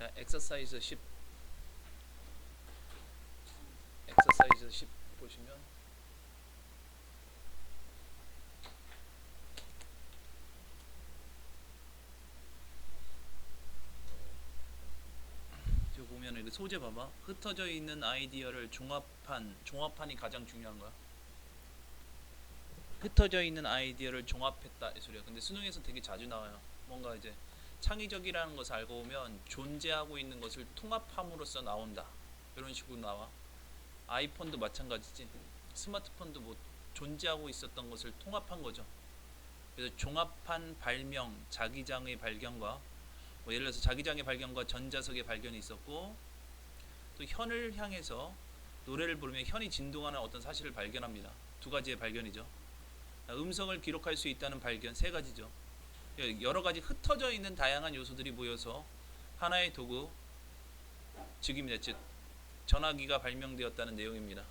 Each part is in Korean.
자, 엑서사이즈 10 엑서사이즈 10 보시면 저 보면 이거 소재 봐봐. 흩어져 있는 아이디어를 종합판이 가장 중요한 거야. 흩어져 있는 아이디어를 종합했다 이 소리야. 근데 수능에서 되게 자주 나와요. 뭔가 이제 창의적이라는 것을 알고 보면 존재하고 있는 것을 통합함으로써 나온다. 이런 식으로 나와. 아이폰도 마찬가지지. 스마트폰도 뭐 존재하고 있었던 것을 통합한 거죠. 그래서 종합한 발명, 자기장의 발견과 뭐 예를 들어서 자기장의 발견과 전자석의 발견이 있었고, 또 현을 향해서 노래를 부르면 현이 진동하는 어떤 사실을 발견합니다. 두 가지의 발견이죠. 음성을 기록할 수 있다는 발견, 세 가지죠. 여러 가지 흩어져 있는 다양한 요소들이 모여서 하나의 도구, 즉입니다. 즉 전화기가 발명되었다는 내용입니다.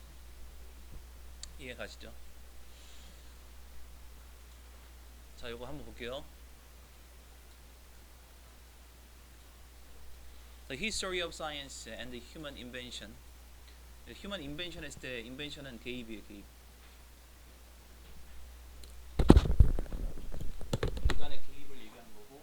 이해 가시죠? 자, 요거 한번 볼게요. The history of science and the human invention. human invention 했을 때 invention은 개입이에요, 개입. 인간의 개입을 얘기하는 거고,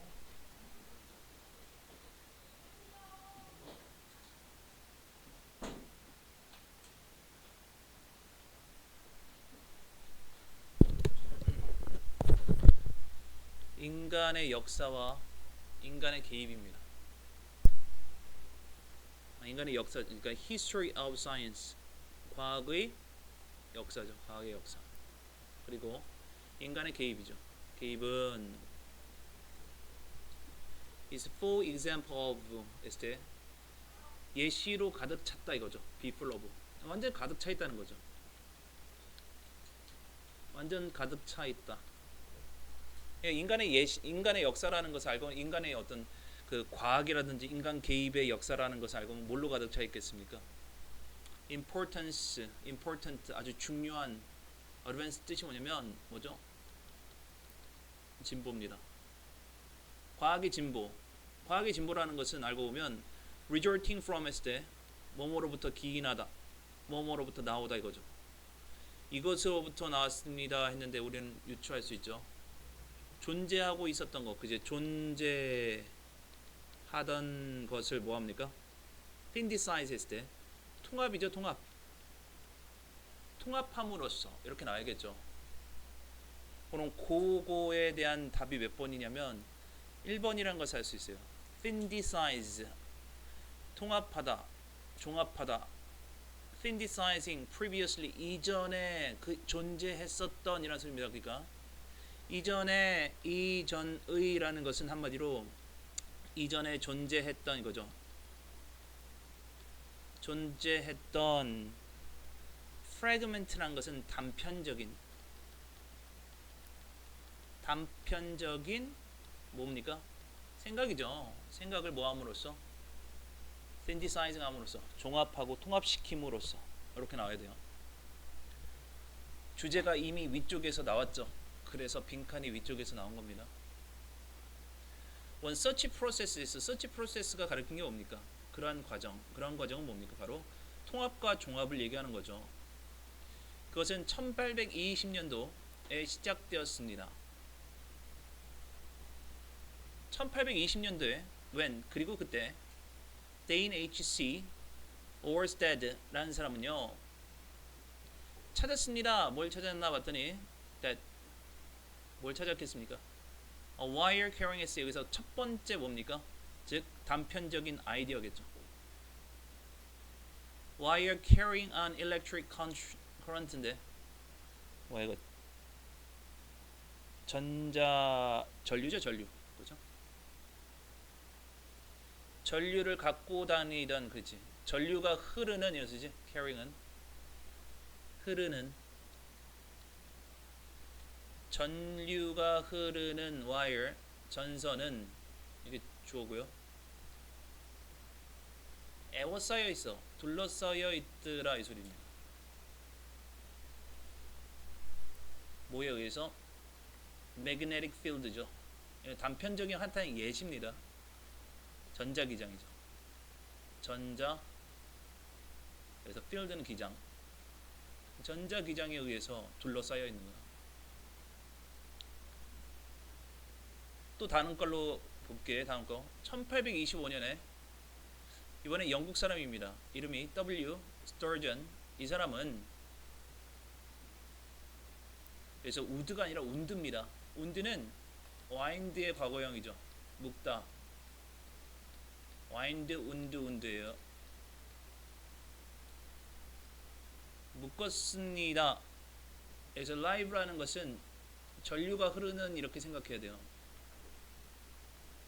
인간의 역사와 인간의 개입입니다. 인간의 역사, 그러니까 history of science, 과학의 역사죠. 과학의 역사. 그리고 인간의 개입이죠. 개입은 is full example of 했을 때 예시로 가득 찼다 이거죠. be full of. 완전 가득 차 있다는 거죠. 완전 가득 차 있다. 인간의 역사라는 것을 알고 인간의 어떤 그 과학이라든지 인간 개입의 역사라는 것을 알고 뭘로 가득 차 있겠습니까? important 아주 중요한 advanced 뜻이 뭐냐면 뭐죠? 진보입니다. 과학의 진보. 과학의 진보라는 것은 알고 보면 resulting from 했을 때 뭐뭐로부터 기인하다. 뭐뭐로부터 나오다 이거죠. 이것으로부터 나왔습니다 했는데 우리는 유추할 수 있죠. 존재하고 있었던 것, 그제 존재하던 것을 뭐합니까? synthesize 했을 때 통합이죠, 통합. 통합함으로써 이렇게 나와야겠죠. 그럼 그거에 대한 답이 몇 번이냐면 1번이라는 것을 알 수 있어요. synthesize 통합하다, 종합하다. synthesizing previously 이전에 그 존재했었던 이라는 소리입니다. 그러니까 이전에 이전의라는 것은 한마디로 이전에 존재했던 이거죠. 존재했던 fragment라는 것은 단편적인 뭡니까? 생각이죠. 생각을 뭐함으로써? synthesizing 함으로써 종합하고 통합시킴으로써 이렇게 나와야 돼요. 주제가 이미 위쪽에서 나왔죠. 그래서 빈칸이 위쪽에서 나온 겁니다. One such process is such process가 가리킨 게 뭡니까? 그러한 과정은 뭡니까? 바로 통합과 종합을 얘기하는 거죠. 그것은 1820년도에 시작되었습니다. 1820년도에 when 그리고 그때 Dane H.C. Oersted 라는 사람은요 찾았습니다. 뭘 찾았나 봤더니 that 뭘 찾았겠습니까? wire carrying essay 여기서 첫 번째 뭡니까? 즉 단편적인 아이디어겠죠. wire carrying an electric current인데 뭐야 이거 전류죠 전류 그죠? 전류를 갖고 다니던 그지 전류가 흐르는 이것이지 carrying은 흐르는 전류가 흐르는 wire 전선은 이게 주어고요. 에워싸여 있어 둘러싸여 있더라 이 소리입니다. 뭐에 의해서? magnetic field죠. 단편적인 한탄의 예시입니다. 전자기장이죠. 전자, 그래서 field는 기장, 전자 기장에 의해서 둘러싸여 있는 거야. 또 다른 걸로 볼게. 다음 거 1825년에 이번에 영국 사람입니다. 이름이 W. 스토전. 이 사람은 그래서 우드가 아니라 운드입니다. 운드는 와인드의 과거형이죠. 묶다. 와인드, 운드예요. 묶었습니다. 그래서 live라는 것은 전류가 흐르는 이렇게 생각해야 돼요.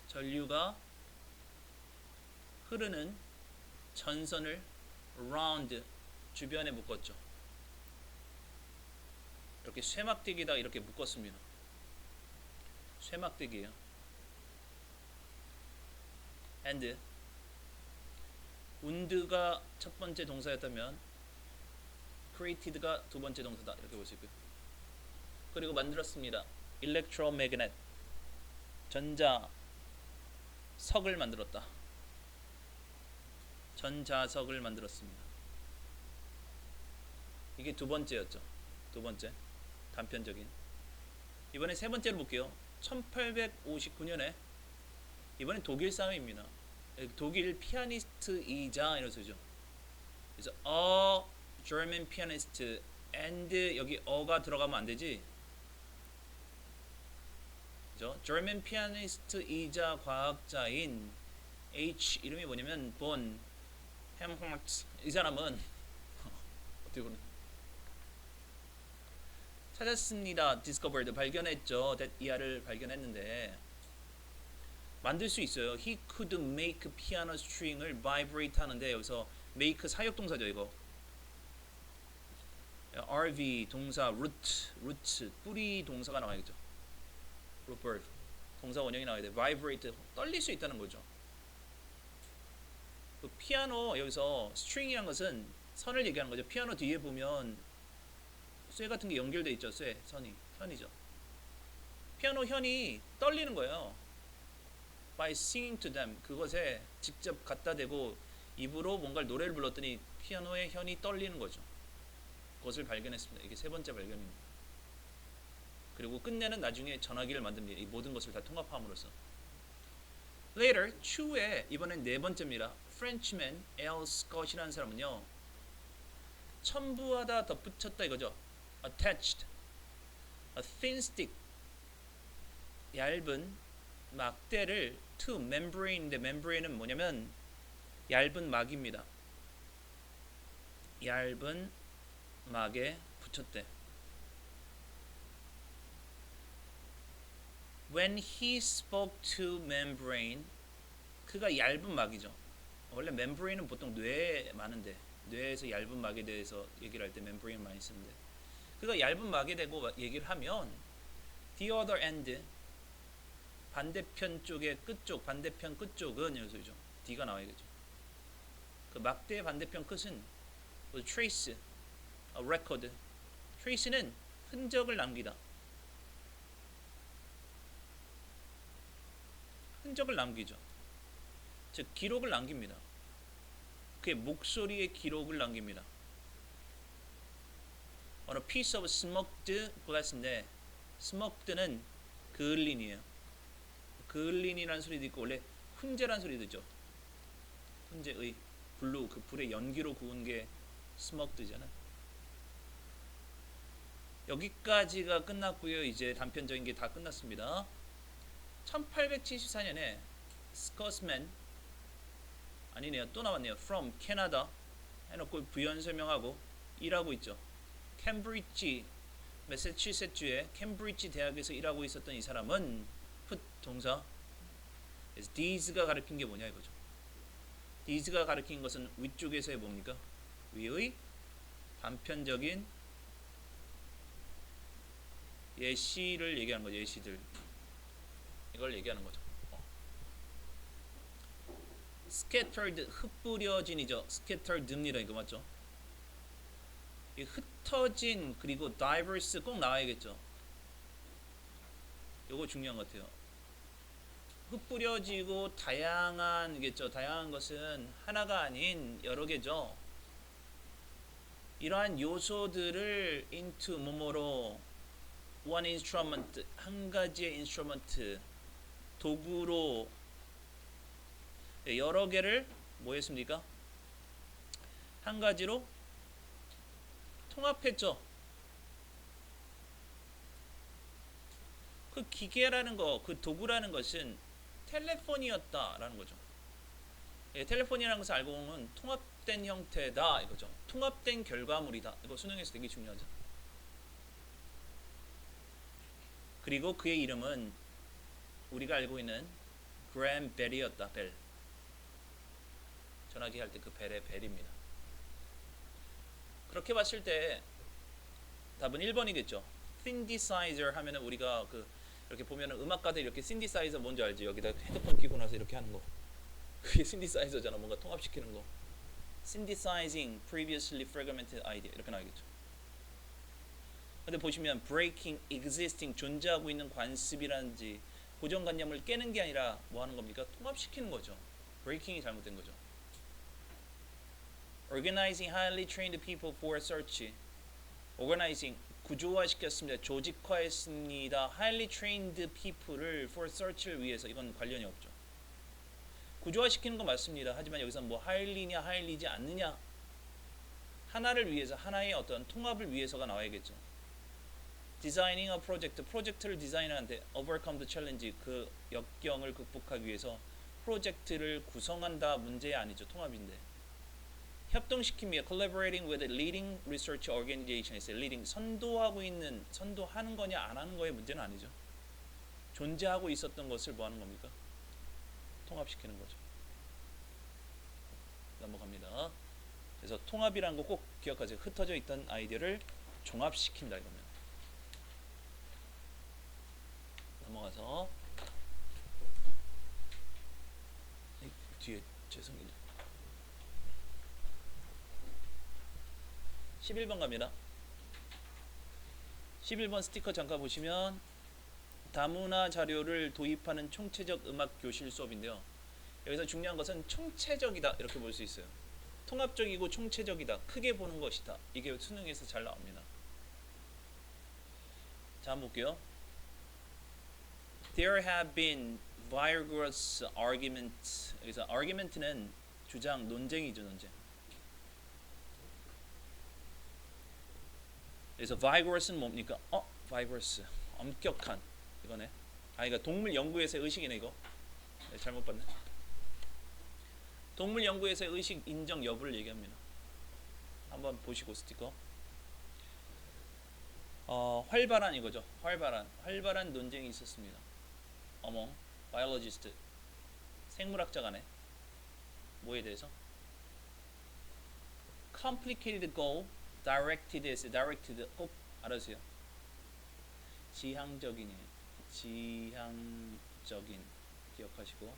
전류가 흐르는 전선을 round 주변에 묶었죠. 이렇게 쇠막대기다 이렇게 묶었습니다. 쇠막대기예요. and 운드가 첫 번째 동사였다면 created가 두 번째 동사다 이렇게 볼 수 있고요. 그리고 만들었습니다. electromagnet 전자석을 만들었다. 전자석을 만들었습니다. 이게 두 번째였죠. 두 번째 단편적인. 이번에 세 번째로 볼게요. 1859년에 이번엔 독일 사람입니다. 독일 피아니스트이자 이런 소리죠. 그래서 a German pianist and 여기 어가 들어가면 안 되지. 그죠? German pianist이자 과학자인 H 이름이 뭐냐면 본 햄하트. 이 사람은 어떻게 보면 찾았습니다. discovered 발견했죠. that 이하를 발견했는데 만들 수 있어요. He could make piano string을 vibrate 하는데 여기서 make 사역동사죠. 이거 RV 동사 root 뿌리 동사가 나와야겠죠. root verb 동사 원형이 나와야 돼. vibrate 떨릴 수 있다는 거죠. 그 피아노 여기서 string이란 것은 선을 얘기하는 거죠. 피아노 뒤에 보면 쇠 같은 게 연결돼 있죠. 쇠 현이죠. 피아노 현이 떨리는 거예요. by singing to them 그것에 직접 갖다 대고 입으로 뭔가 노래를 불렀더니 피아노의 현이 떨리는 거죠. 그것을 발견했습니다. 이게 세 번째 발견입니다. 그리고 끝내는 나중에 전화기를 만듭니다. 이 모든 것을 다 통합함으로써. Later, 추후에 이번엔 네 번째입니다. Frenchman L. Scott이라는 사람은요. 첨부하다, 덧붙였다 이거죠. Attached a thin stick 얇은 막대를 to membrane인데 membrane은 뭐냐면 얇은 막입니다. 얇은 막에 붙였대. When he spoke to membrane 그가 얇은 막이죠. 원래 membrane은 보통 뇌에 많은데 뇌에서 얇은 막에 대해서 얘기를 할 때 membrane 많이 쓰는데 그가 얇은 막에 대고 얘기를 하면 the other end 반대편 쪽의 끝쪽 반대편 끝쪽은 이런 소리죠. D가 나와야겠죠. 그 막대의 반대편 끝은 trace, a record. trace는 흔적을 남기다. 흔적을 남기죠. 즉 기록을 남깁니다. 그의 목소리의 기록을 남깁니다. On a piece of smoked glass인데 smoked는 그을린이에요. 그을린이라는 소리도 있고 원래 훈제라는 소리도 있죠. 훈제의 불로 그 불의 연기로 구운 게 smoked잖아. 여기까지가 끝났고요. 이제 단편적인 게 다 끝났습니다. 1874년에 스코트맨 아니네요. 또 나왔네요. From Canada 해놓고 부연 설명하고 일하고 있죠. 캠브리지 매사추세츠주의 캠브리지 대학에서 일하고 있었던 이 사람은 put 동사 these가 가리킨 게 뭐냐 이거죠. these가 가리킨 것은 위쪽에서의 뭡니까? 위의 단편적인 예시를 얘기하는 거죠. 예시들 이걸 얘기하는 거죠. scattered 흩뿌려진이죠. scattered입니다. 이거 맞죠? 이 흩어진 그리고 diverse 꼭 나와야겠죠. 요거 중요한 것 같아요. 흩뿌려지고 다양한겠죠. 다양한 것은 하나가 아닌 여러 개죠. 이러한 요소들을 into 뭐뭐로 one instrument 한 가지의 instrument 도구로 여러 개를 뭐 했습니까? 한 가지로 통합했죠. 그 기계라는 거, 그 도구라는 것은 텔레폰이었다라는 거죠. 예, 텔레폰이라는 것을 알고 보면 통합된 형태다 이거죠. 통합된 결과물이다. 이거 수능에서 되게 중요하죠. 그리고 그의 이름은 우리가 알고 있는 그램 벨이었다. 벨. 전화기 할 때 그 벨의 벨입니다. 그렇게 봤을 때 답은 1번이겠죠. synthesizer 하면은 우리가 그 이렇게 보면은 음악가들 이렇게 synthesizer 뭔지 알지? 여기다 헤드폰 끼고 나서 이렇게 하는 거. 그게 synthesizer잖아. 뭔가 통합시키는 거. synthesizing previously fragmented idea 이렇게 나오겠죠. 근데 보시면 breaking existing 존재하고 있는 관습이라든지 고정관념을 깨는 게 아니라 뭐 하는 겁니까? 통합시키는 거죠. breaking이 잘못된 거죠. organizing highly trained people for search. organizing 구조화시켰습니다. 조직화했습니다. highly trained people을 for search를 위해서 이건 관련이 없죠. 구조화시키는 건 맞습니다. 하지만 여기서 뭐 highly냐 highly지 않느냐 하나를 위해서 하나의 어떤 통합을 위해서가 나와야겠죠. designing a project 프로젝트를 디자인하는데 overcome the challenge 그 역경을 극복하기 위해서 프로젝트를 구성한다 문제 아니죠. 통합인데 협동시킵니다. collaborating with leading research organizations leading 선도하고 있는 선도하는 거냐 안 하는 거의 문제는 아니죠. 존재하고 있었던 것을 뭐 하는 겁니까? 통합시키는 거죠. 넘어갑니다. 그래서 통합이라는 거 꼭 기억하세요. 흩어져 있던 아이디어를 종합시킨다 이거면. 넘어가서 뒤에 죄송해요. 11번 갑니다. 11번 스티커 잠깐 보시면 다문화 자료를 도입하는 총체적 음악 교실 수업인데요. 여기서 중요한 것은 총체적이다 이렇게 볼 수 있어요. 통합적이고 총체적이다. 크게 보는 것이다. 이게 수능에서 잘 나옵니다. 자, 한번 볼게요. There have been vigorous arguments. 여기서 argument는 주장, 논쟁이죠, 논쟁. 그래서 vigorous는 뭡니까? vigorous. 엄격한. 이거네. 이거 동물 연구에서의 의식이네, 이거. 네, 잘못 봤네. 동물 연구에서의 의식 인정 여부를 얘기합니다. 한번 보시고 스티커. 활발한 이거죠. 활발한 논쟁이 있었습니다. among biologist 생물학자 간에 뭐에 대해서? complicated goal directed 꼭 알아주세요. 지향적인 기억하시고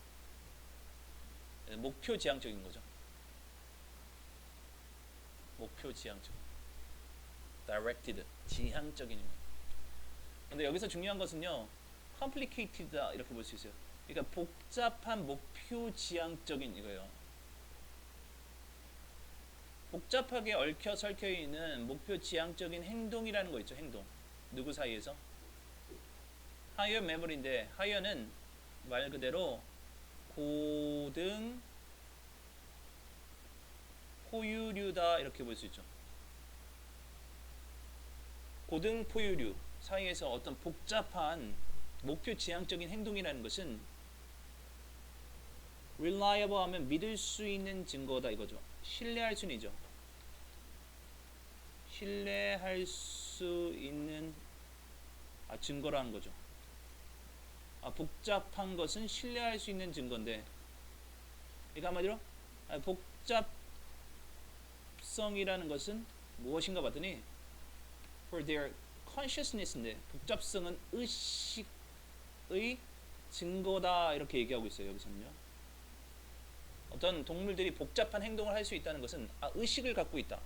목표 지향적인 거죠. 목표 지향적 directed 지향적인입니다. 근데 여기서 중요한 것은요. complicated다 이렇게 볼 수 있어요. 그러니까 복잡한 목표 지향적인 이거예요. 복잡하게 얽혀 설켜 있는 목표 지향적인 행동이라는 거 있죠. 행동. 누구 사이에서? 하이어 메모리인데 하이어는 말 그대로 고등 포유류다 이렇게 볼 수 있죠. 고등 포유류 사이에서 어떤 복잡한 목표 지향적인 행동이라는 것은 reliable 하면 믿을 수 있는 증거다 이거죠. 신뢰할 수는 있죠. 신뢰할 수 있는 증거라는 거죠. 복잡한 것은 신뢰할 수 있는 증거인데 그러니까 한마디로 복잡성이라는 것은 무엇인가 봤더니 for their consciousness인데 복잡성은 의식의 증거다 이렇게 얘기하고 있어요. 여기서는요. 어떤 동물들이 복잡한 행동을 할 수 있다는 것은 의식을 갖고 있다.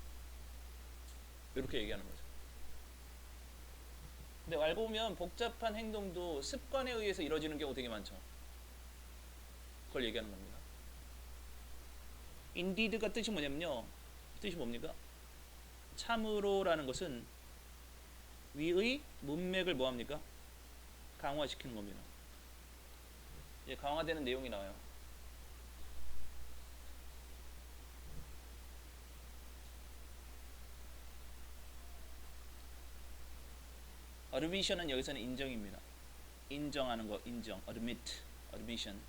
이렇게 얘기하는 거죠. 근데 알고 보면 복잡한 행동도 습관에 의해서 이루어지는 경우 되게 많죠. 그걸 얘기하는 겁니다. indeed가 뜻이 뭐냐면요. 뜻이 뭡니까? 참으로라는 것은 위의 문맥을 뭐합니까? 강화시키는 겁니다. 이제 강화되는 내용이 나와요. admission은 여기서는 인정입니다. 인정하는 거, 인정. admission.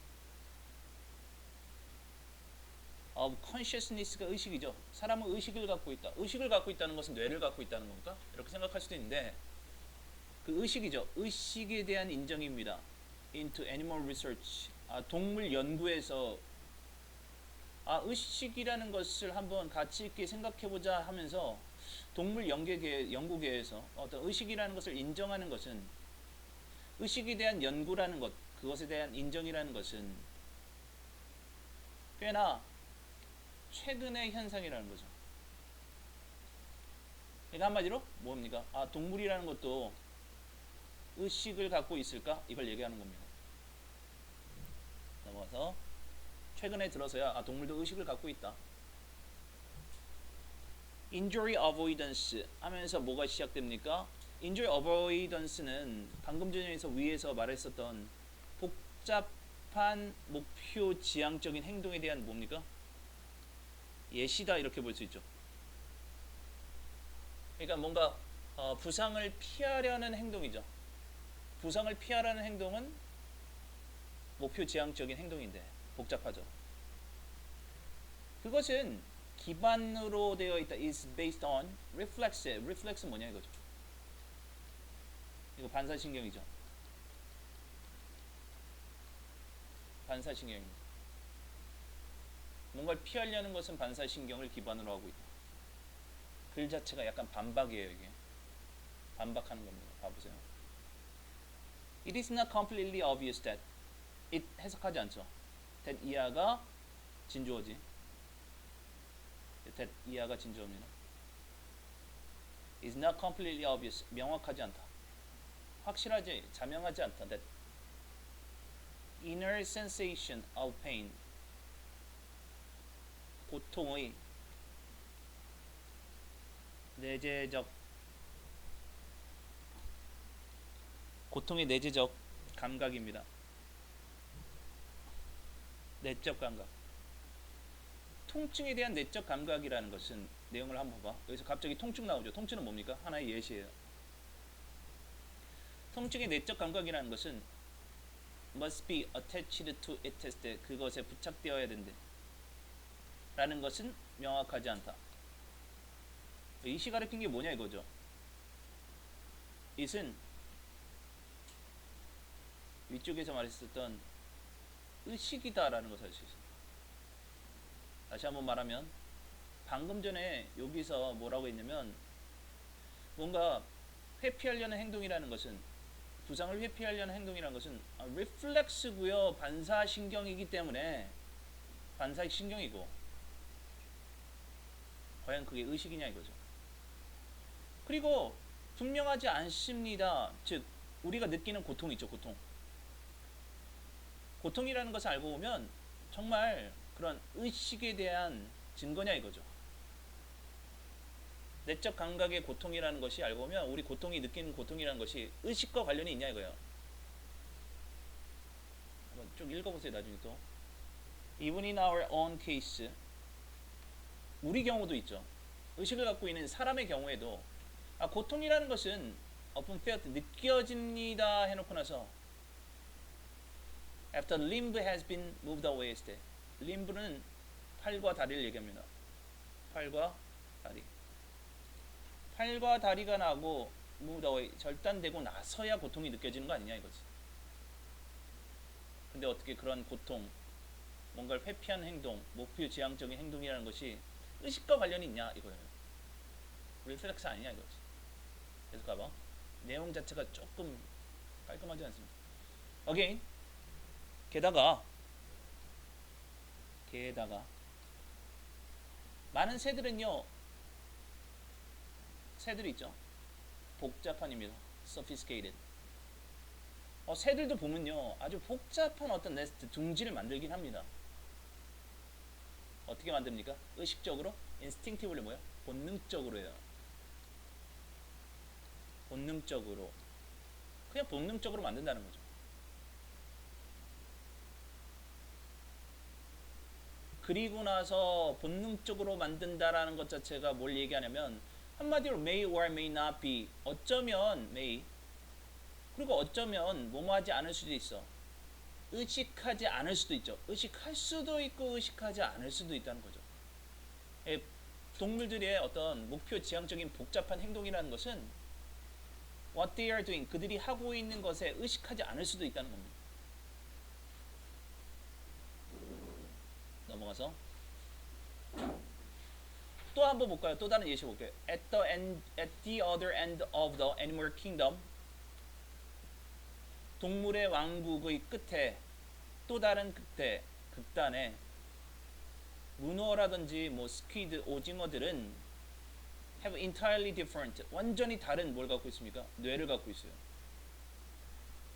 of consciousness가 의식이죠. 사람은 의식을 갖고 있다. 의식을 갖고 있다는 것은 뇌를 갖고 있다는 건가? 이렇게 생각할 수도 있는데 그 의식이죠. 의식에 대한 인정입니다. into animal research. 동물 연구에서 의식이라는 것을 한번 가치 있게 생각해보자 하면서 동물 연구계에서 어떤 의식이라는 것을 인정하는 것은 의식에 대한 연구라는 것, 그것에 대한 인정이라는 것은 꽤나 최근의 현상이라는 거죠. 그러니까 한마디로 뭡니까? 동물이라는 것도 의식을 갖고 있을까? 이걸 얘기하는 겁니다. 넘어가서 최근에 들어서야 동물도 의식을 갖고 있다. injury avoidance 하면서 뭐가 시작됩니까? injury avoidance는 방금 전에서 위에서 말했었던 복잡한 목표 지향적인 행동에 대한 뭡니까? 예시다 이렇게 볼 수 있죠. 그러니까 뭔가 부상을 피하려는 행동이죠. 부상을 피하려는 행동은 목표 지향적인 행동인데 복잡하죠. 그것은 기반으로 되어 있다. is based on reflex. reflex 뭐냐 이거죠. 이거 반사신경이죠. 반사신경입니다. 뭔가를 피하려는 것은 반사신경을 기반으로 하고 있다. 글 자체가 약간 반박이에요. 이게 반박하는 겁니다. 봐보세요. It is not completely obvious that it 해석하지 않죠. that 이하가 진주어지. that 이하가 진주어입니다. It is not completely obvious. 명확하지 않다. 확실하지, 자명하지 않다. That inner sensation of pain. 고통의 고통의 내재적 감각입니다. 내적 감각. 통증에 대한 내적 감각이라는 것은 내용을 한번 봐봐. 여기서 갑자기 통증 나오죠. 통증은 뭡니까? 하나의 예시예요. 통증의 내적 감각이라는 것은 must be attached to it 했을 때 그것에 부착되어야 된대. 라는 것은 명확하지 않다. 이시 가르친 게 뭐냐 이거죠. it은 위쪽에서 말했었던 의식이다라는 것을 알 수 있습니다. 다시 한번 말하면 방금 전에 여기서 뭐라고 했냐면 뭔가 회피하려는 행동이라는 것은 부상을 회피하려는 행동이라는 것은 리플렉스고요. 반사신경이기 때문에 반사신경이고 과연 그게 의식이냐 이거죠. 그리고 분명하지 않습니다. 즉 우리가 느끼는 고통이 있죠. 고통이라는 것을 알고 보면 정말 그런 의식에 대한 증거냐 이거죠. 내적 감각의 고통이라는 것이 알고 보면 우리 고통이 느끼는 고통이라는 것이 의식과 관련이 있냐 이거예요. 한번 쭉 읽어보세요. 나중에 또. Even in our own case, 우리 경우도 있죠. 의식을 갖고 있는 사람의 경우에도 고통이라는 것은 often felt 느껴집니다 해놓고 나서 after limb has been moved away 했을 때 limb는 팔과 다리를 얘기합니다. 팔과 다리. 팔과 다리가 나고 moved away 절단되고 나서야 고통이 느껴지는 거 아니냐 이거지. 근데 어떻게 그런 고통, 뭔가를 회피하는 행동, 목표 지향적인 행동이라는 것이 의식과 관련이 있냐 이거예요. 리플렉스 아니냐 이거지. 그래서 봐봐. 내용 자체가 조금 깔끔하지 않습니다. Again. 게다가 많은 새들은요. 새들이 있죠. 복잡한입니다. sophisticated. 새들도 보면요 아주 복잡한 어떤 네스트 둥지를 만들긴 합니다. 어떻게 만듭니까? 의식적으로 instinctively 뭐야? 본능적으로요. 본능적으로 그냥 본능적으로 만든다는 거죠. 그리고 나서 본능적으로 만든다라는 것 자체가 뭘 얘기하냐면 한마디로 may or may not be 어쩌면 may 그리고 어쩌면 뭐뭐 하지 않을 수도 있어. 의식하지 않을 수도 있죠. 의식할 수도 있고 의식하지 않을 수도 있다는 거죠. 동물들의 어떤 목표 지향적인 복잡한 행동이라는 것은 what they are doing 그들이 하고 있는 것에 의식하지 않을 수도 있다는 겁니다. 넘어가서 또 한번 볼까요? 또 다른 예시 볼게요. At the other end of the animal kingdom 동물의 왕국의 끝에 또 다른 극단에 문어라든지 뭐 스퀴드, 오징어들은 have entirely different 완전히 다른 뭘 갖고 있습니까? 뇌를 갖고 있어요.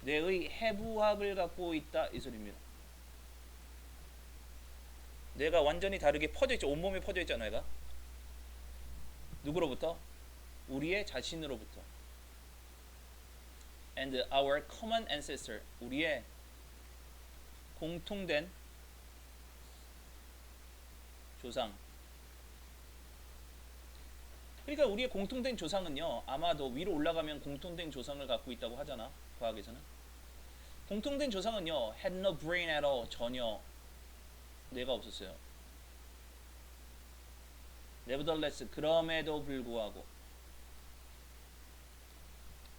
뇌의 해부학을 갖고 있다 이 소리입니다. 뇌가 완전히 다르게 퍼져 있죠. 온몸에 퍼져 있잖아요. 얘가 누구로부터? 우리의 자신으로부터. And our common ancestor 우리의 공통된 조상. 그러니까 우리의 공통된 조상은요 아마도 위로 올라가면 공통된 조상을 갖고 있다고 하잖아 과학에서는. 공통된 조상은요 had no brain at all 전혀 뇌가 없었어요. nevertheless 그럼에도 불구하고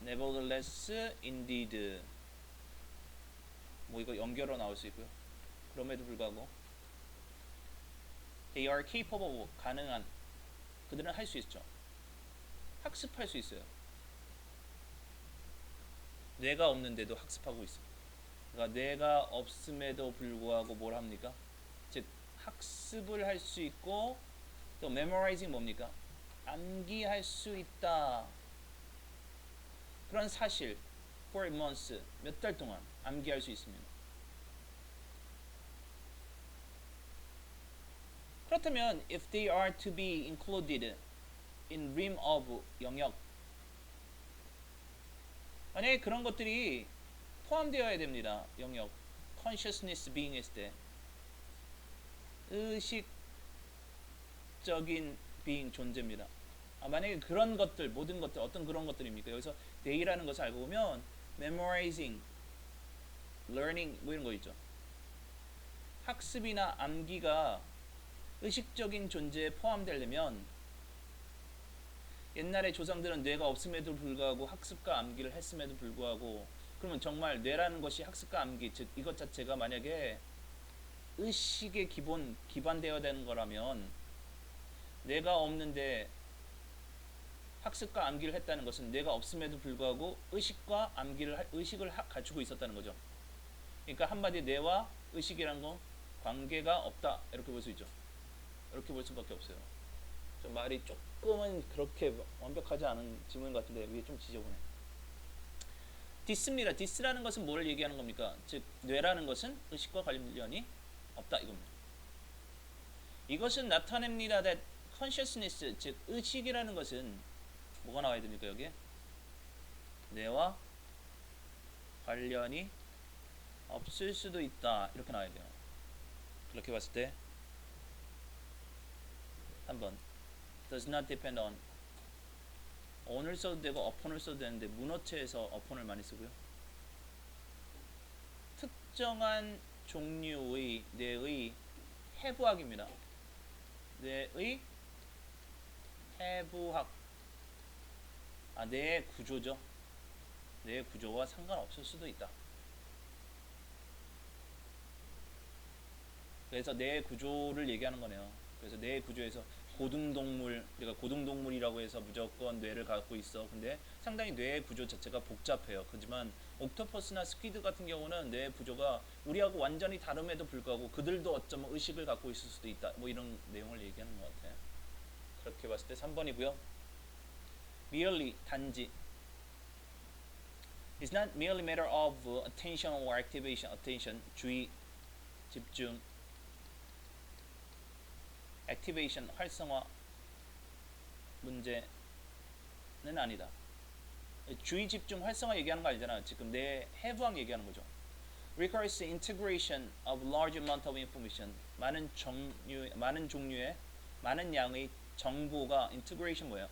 nevertheless indeed 뭐 이거 연결로 나올 수 있고요. 그럼에도 불구하고 they are capable 가능한 그들은 할 수 있죠. 학습할 수 있어요. 뇌가 없는데도 학습하고 있어요. 그러니까 뇌가 없음에도 불구하고 뭘 합니까? 즉 학습을 할 수 있고 또 memorizing 뭡니까? 암기할 수 있다. 그런 사실 for months 몇 달 동안 암기할 수 있습니다. 그렇다면 if they are to be included in realm of 영역 만약에 그런 것들이 포함되어야 됩니다. 영역 consciousness being 했을 때 의식적인 being 존재입니다. 만약에 그런 것들 모든 것들 어떤 그런 것들입니까? 여기서 they라는 것을 알고 보면 memorizing, learning 뭐 이런 거 있죠. 학습이나 암기가 의식적인 존재에 포함되려면 옛날에 조상들은 뇌가 없음에도 불구하고 학습과 암기를 했음에도 불구하고 그러면 정말 뇌라는 것이 학습과 암기 즉 이것 자체가 만약에 의식의 기반되어야 되는 거라면 뇌가 없는데 학습과 암기를 했다는 것은 뇌가 없음에도 불구하고 의식을 갖추고 있었다는 거죠. 그러니까 한마디 뇌와 의식이란 건 관계가 없다 이렇게 볼 수 있죠. 이렇게 볼 수밖에 없어요. 좀 말이 조금은 그렇게 완벽하지 않은 지문 같은데 위에 좀 지저분해. 디스입니다. 디스라는 것은 뭘 얘기하는 겁니까? 즉 뇌라는 것은 의식과 관련이 없다 이겁니다. 이것은 나타냅니다. that consciousness 즉 의식이라는 것은 뭐가 나와야 됩니까 여기에? 뇌와 관련이 없을 수도 있다 이렇게 나와야 돼요. 그렇게 봤을 때 한번 does not depend on on을 써도 되고 upon을 써도 되는데 문어체에서 upon을 많이 쓰고요. 특정한 종류의 뇌의 해부학입니다. 뇌의 해부학 뇌의 구조죠. 뇌의 구조와 상관없을 수도 있다. 그래서 뇌의 구조를 얘기하는 거네요. 그래서 뇌의 구조에서 고등동물, 우리가 고등동물이라고 해서 무조건 뇌를 갖고 있어. 근데 상당히 뇌의 구조 자체가 복잡해요. 하지만 옥토퍼스나 스퀴드 같은 경우는 뇌의 구조가 우리하고 완전히 다름에도 불구하고 그들도 어쩌면 의식을 갖고 있을 수도 있다. 뭐 이런 내용을 얘기하는 것 같아요. 그렇게 봤을 때 3번이고요. merely 단지 It's not merely a matter of attention or activation. Attention, 주의, 집중. Activation, 활성화 문제는 아니다. 주의, 집중, 활성화 얘기하는 거 아니잖아. 지금 내 해부학 얘기하는 거죠. Requires the integration of large amount of information. 많은 종류의 많은 양의 정보가 integration 뭐예요?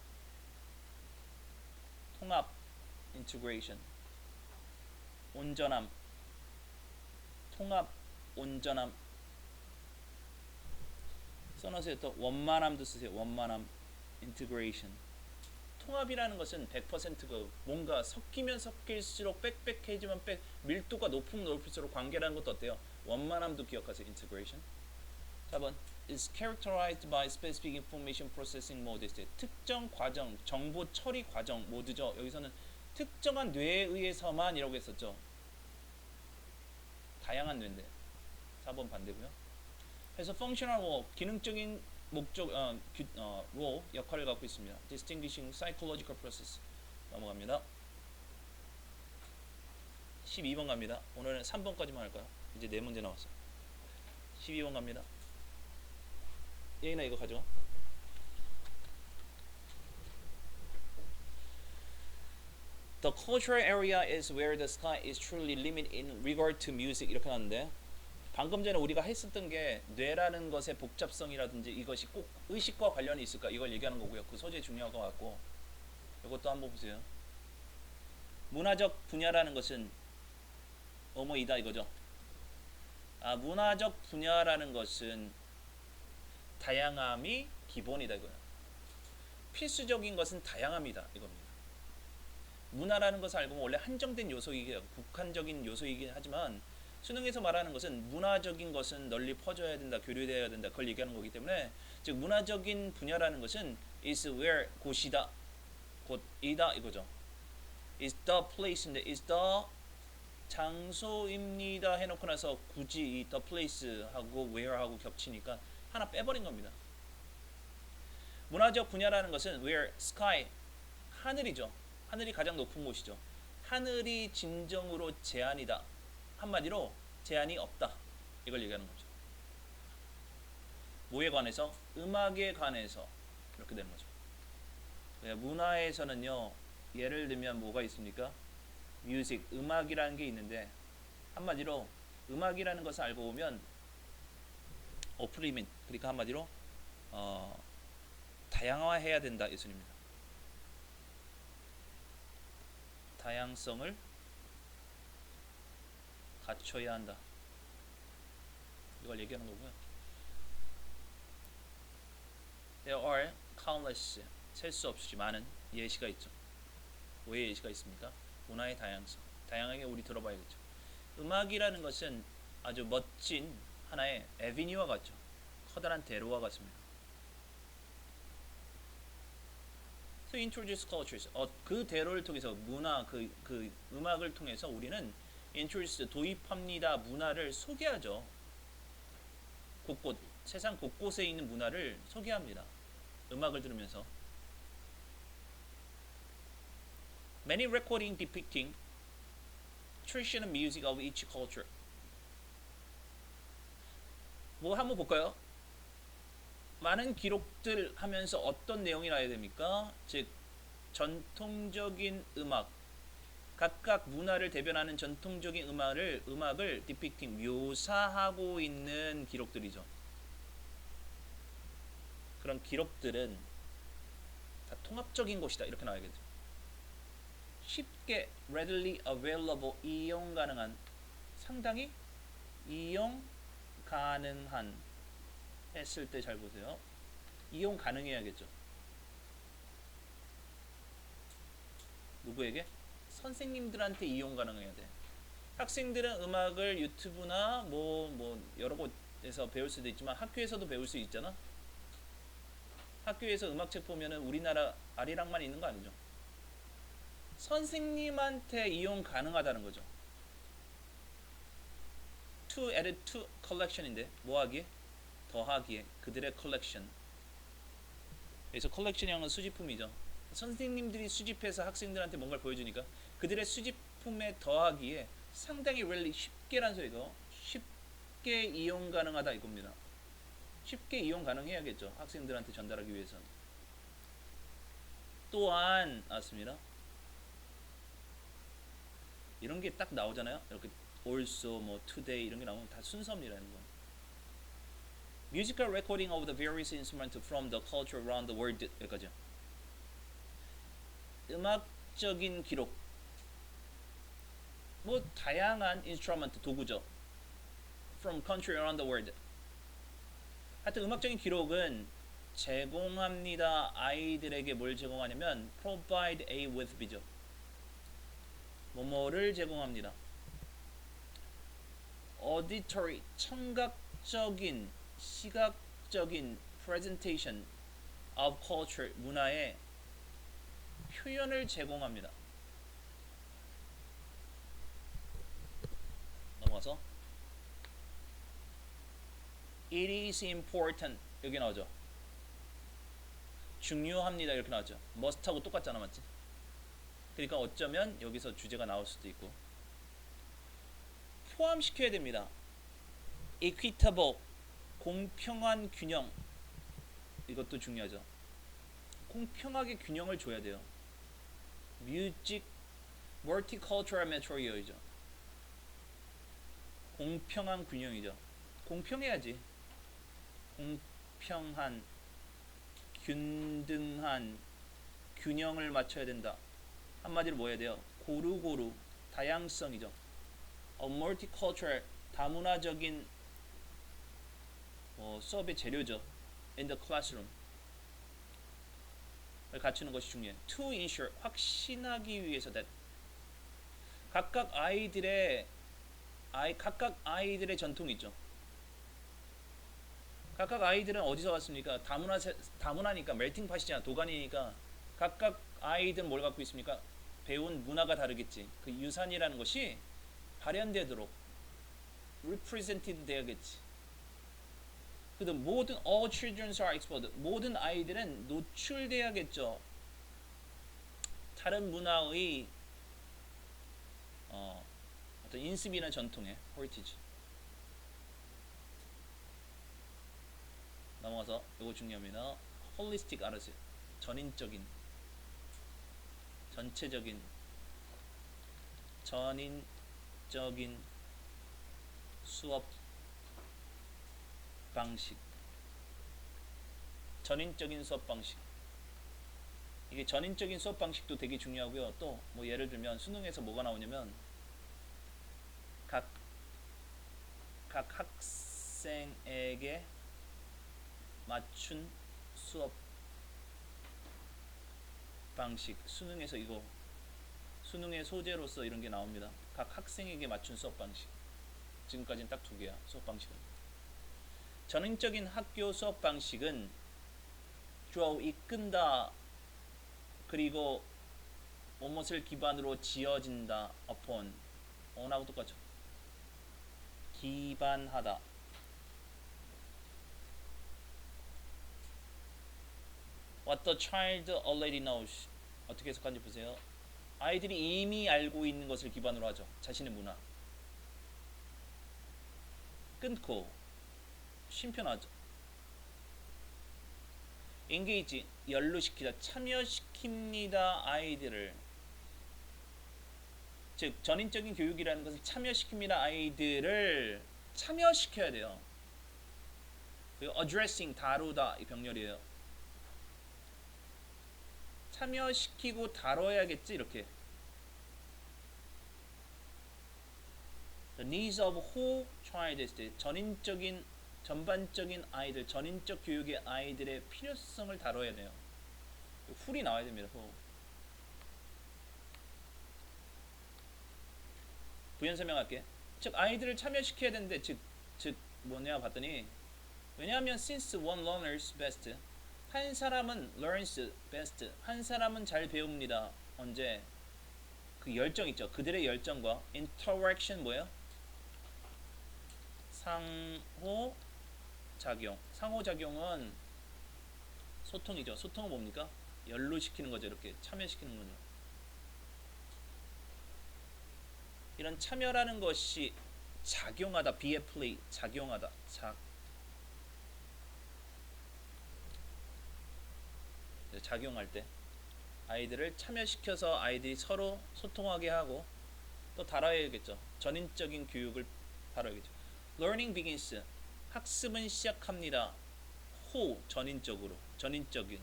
통합, integration. 온전함, 통합, 온전함. 써놓으세요. 또 원만함도 쓰세요. 원만함, integration. 통합이라는 것은 100%그 뭔가 섞이면 섞일수록 빽빽해지면 밀도가 높으면 높을수록 관계라는 것도 어때요? 원만함도 기억하세요. integration. 4번 is characterized by specific information processing modes. 특정 과정, 정보 처리 과정 모드죠. 여기서는 특정한 뇌에 의해서만 이라고 했었죠. 다양한 뇌인데 4번 반대고요. 그래서 functional role, 기능적인 목적, role, 역할을 갖고 있습니다. distinguishing psychological process. 넘어갑니다. 12번 갑니다. 오늘은 3번까지만 할까요? 이제 4문제 나왔어요. 12번 갑니다. 예인아 이거 가져와. The cultural area is where the sky is truly limited in regard to music. 이렇게 나왔는데 방금 전에 우리가 했었던 게 뇌라는 것의 복잡성이라든지 이것이 꼭 의식과 관련이 있을까 이걸 얘기하는 거고요. 그 소재 중요한 것 같고 이것도 한번 보세요. 문화적 분야라는 것은 뭐뭐이다 이거죠. 문화적 분야라는 것은 다양함이 기본이다 이거예요. 필수적인 것은 다양함이다 이겁니다. 문화라는 것을 알고 보면 원래 한정된 요소이긴 국한적인 요소이긴 하지만 수능에서 말하는 것은 문화적인 것은 널리 퍼져야 된다, 교류되어야 된다 그걸 얘기하는 거기 때문에 즉 문화적인 분야라는 것은 is where 곳이다, 곳이다 이거죠. is the place인데 is the 장소입니다 해놓고 나서 굳이 이 the place하고 where하고 겹치니까 하나 빼버린 겁니다. 문화적 분야라는 것은 where sky 하늘이죠. 하늘이 가장 높은 곳이죠. 하늘이 진정으로 제한이다. 한마디로 제한이 없다. 이걸 얘기하는 거죠. 뭐에 관해서? 음악에 관해서 이렇게 되는 거죠. 문화에서는요. 예를 들면 뭐가 있습니까? 뮤직, 음악이라는 게 있는데 한마디로 음악이라는 것을 알고 보면 어플리멘, 그러니까 한마디로 다양화해야 된다 이 순입니다. 다양성을 갖춰야 한다. 이걸 얘기하는 거고요. There are countless, 셀 수 없이 많은 예시가 있죠. 왜 예시가 있습니까? 문화의 다양성. 다양하게 우리 들어봐야겠죠. 음악이라는 것은 아주 멋진 하나의 에비뉴와 같죠. 커다란 대로와 같습니다. So introduce cultures. 그 대로를 통해서 문화, 그 음악을 통해서 우리는 introduce 도입합니다. 문화를 소개하죠. 곳곳 세상 곳곳에 있는 문화를 소개합니다. 음악을 들으면서. Many recording depicting traditional music of each culture. 뭐 한번 볼까요? 많은 기록들 하면서 어떤 내용이 나야 됩니까? 즉 전통적인 음악, 각각 문화를 대변하는 전통적인 음악을 depicting 묘사하고 있는 기록들이죠. 그런 기록들은 다 통합적인 것이다 이렇게 나와야겠죠. 쉽게 readily available 이용 가능한, 상당히 이용 가능한 했을 때 잘 보세요. 이용 가능해야겠죠. 누구에게? 선생님들한테 이용 가능해야 돼. 학생들은 음악을 유튜브나 뭐 여러 곳에서 배울 수도 있지만 학교에서도 배울 수 있잖아. 학교에서 음악책 보면은 우리나라 아리랑만 있는 거 아니죠. 선생님한테 이용 가능하다는 거죠. To add to collection인데 뭐 하기에? 더하기에 그들의 컬렉션. 그래서 컬렉션이라는 건 수집품이죠. 선생님들이 수집해서 학생들한테 뭔가를 보여주니까 그들의 수집 제품에 더하기에 상당히 really 쉽게란 소리고 쉽게 이용 가능하다 이겁니다. 쉽게 이용 가능해야겠죠. 학생들한테 전달하기 위해서는. 또한 나왔습니다. 이런 게 딱 나오잖아요. 이렇게 also, 뭐 today 이런 게 나오면 다 순서입니다. 이런 건. Musical recording of the various instruments from the culture around the world 여기까지요. 음악적인 기록. 뭐 다양한 인스트루먼트 도구죠. From country around the world. 하여튼 음악적인 기록은 제공합니다. 아이들에게 뭘 제공하냐면 provide a with B죠. 뭐뭐를 제공합니다. auditory 청각적인 시각적인 presentation of culture 문화의 표현을 제공합니다. 넘어가서 it is important 여기 나오죠. 중요합니다 이렇게 나왔죠. must하고 똑같잖아 맞지? 그러니까 어쩌면 여기서 주제가 나올 수도 있고 포함시켜야 됩니다. equitable 공평한 균형 이것도 중요하죠. 공평하게 균형을 줘야 돼요. music multicultural material이죠. 공평한 균형이죠. 공평해야지. 공평한 균등한 균형을 맞춰야 된다. 한마디로 뭐 해야 돼요? 고루고루 다양성이죠. multicultural 다문화적인 수업의 재료죠. in the classroom 갖추는 것이 중요해요. to ensure 확신하기 위해서 that 각각 아이들의 전통이 있죠. 각각 아이들은 어디서 왔습니까? 다문화니까 멜팅 팟이잖아. 도가니니까 각각 아이들은 뭘 갖고 있습니까? 배운 문화가 다르겠지. 그 유산이라는 것이 발현되도록 represented 돼야겠지. 그래도 모든 all children are exposed. 모든 아이들은 노출돼야겠죠. 다른 문화의 어떤 인습이나 전통의 heritage. 넘어가서 이거 중요합니다. holistic 알았어요. 전인적인, 전체적인, 전인적인 수업 방식. 전인적인 수업 방식. 이게 전인적인 수업 방식도 되게 중요하고요. 또 뭐 예를 들면 수능에서 뭐가 나오냐면 각 학생에게 맞춘 수업 방식. 수능에서 이거 수능의 소재로서 이런 게 나옵니다. 각 학생에게 맞춘 수업 방식. 지금까지는 딱 두 개야. 수업 방식은. 전인적인 학교 수업 방식은 주로 이끈다. 그리고 무엇을 기반으로 지어진다. upon on하고 똑같죠. 기반하다. What the child already knows. 어떻게 해석하는지 보세요. 아이들이 이미 알고 있는 것을 기반으로 하죠. 자신의 문화. 끊고 심편하죠. engage 연루시키다. 참여시킵니다. 아이들을. 즉 전인적인 교육이라는 것은 참여시킵니다. 아이들을 참여시켜야 돼요. 그리고 addressing 다루다 이 병렬이에요. 참여시키고 다뤄야겠지 이렇게. The needs of whole child is the 전인적인 전반적인 아이들, 전인적 교육의 아이들의 필요성을 다뤄야 돼요. who이 나와야 됩니다. who. 부연 설명할게. 즉 아이들을 참여시켜야 되는데 즉 뭐냐 봤더니 왜냐하면 since one learns best 한 사람은 learns best 한 사람은 잘 배웁니다. 언제? 그 열정 있죠. 그들의 열정과 interaction 뭐예요? 상호작용. 상호작용은 소통이죠. 소통은 뭡니까? 연루시키는 거죠. 이렇게 참여시키는 거죠. 이런 참여라는 것이 작용하다, be at play, 작용하다, 작용할 때 아이들을 참여시켜서 아이들이 서로 소통하게 하고 또 다뤄야겠죠. 전인적인 교육을 다뤄야겠죠. Learning begins. 학습은 시작합니다. 호 전인적으로, 전인적으로.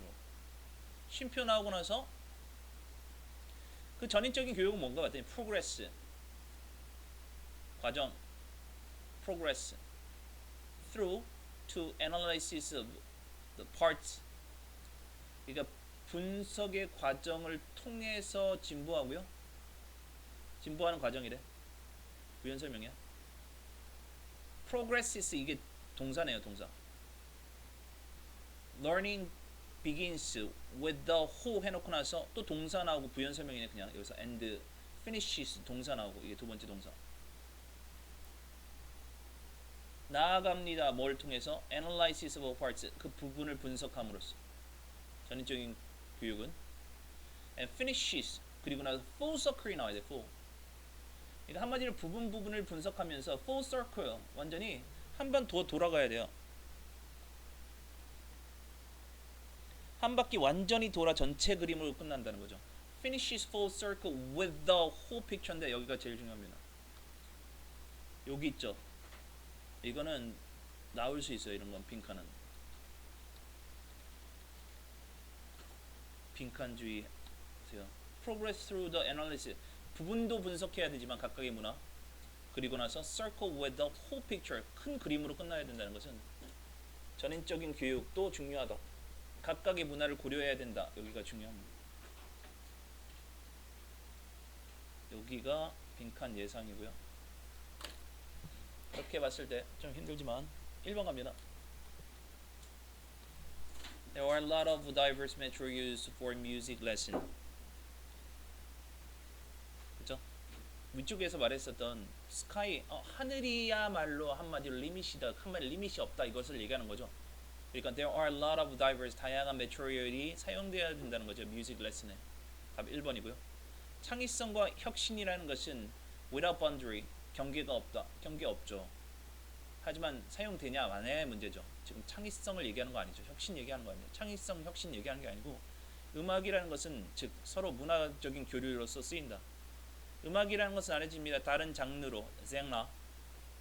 쉼표 나오고 나서 그 전인적인 교육은 뭔가 봤더니 progress, 과정, progress through to analysis of the parts. 그러니까 분석의 과정을 통해서 진보하고요. 진보하는 과정이래. 부연 설명이야. progresses 이게 동사네요, 동사. learning begins with the who 해놓고 나서 또 동사 나오고 부연 설명이네. 그냥 여기서 and finishes 동사 나오고 이게 두 번째 동사. 나아갑니다. 뭘 통해서? analysis of all parts. 그 부분을 분석함으로써. 전인적인 교육은 and finishes 그리고 나서 full circle이 나와야 돼. full. 그러니까 한마디로 부분을 분석하면서 full circle 완전히 한 번 더 돌아가야 돼요. 한 바퀴 완전히 돌아 전체 그림으로 끝난다는 거죠. finishes full circle with the whole picture인데 여기가 제일 중요합니다. 여기 있죠. 이거는 나올 수 있어요. 이런 건 빈칸은. 빈칸주의 하세요. progress through the analysis. 부분도 분석해야 되지만 각각의 문화. 그리고 나서 circle with the whole picture. 큰 그림으로 끝나야 된다는 것은 전인적인 교육도 중요하다. 각각의 문화를 고려해야 된다. 여기가 중요합니다. 여기가 빈칸 예상이고요. 그렇게 봤을 때 좀 힘들지만 1번 갑니다. There are a lot of diverse metro used for music lesson. 그렇죠? 위쪽에서 말했었던 sky, 하늘이야말로 한마디로 리밋이다. 한마디로 리밋이 없다. 이것을 얘기하는 거죠. 그러니까 there are a lot of diverse, 다양한 메트리얼이 사용되어야 된다는 거죠. 뮤직 레슨에. 답 1번이고요. 창의성과 혁신이라는 것은 without boundary, 경계가 없다. 경계 없죠. 하지만 사용되냐 마냐의 문제죠. 지금 창의성을 얘기하는 거 아니죠. 혁신 얘기하는 거 아니에요. 창의성, 혁신 얘기하는 게 아니고 음악이라는 것은 즉 서로 문화적인 교류로서 쓰인다. 음악이라는 것은 알려집니다. 다른 장르로, genre,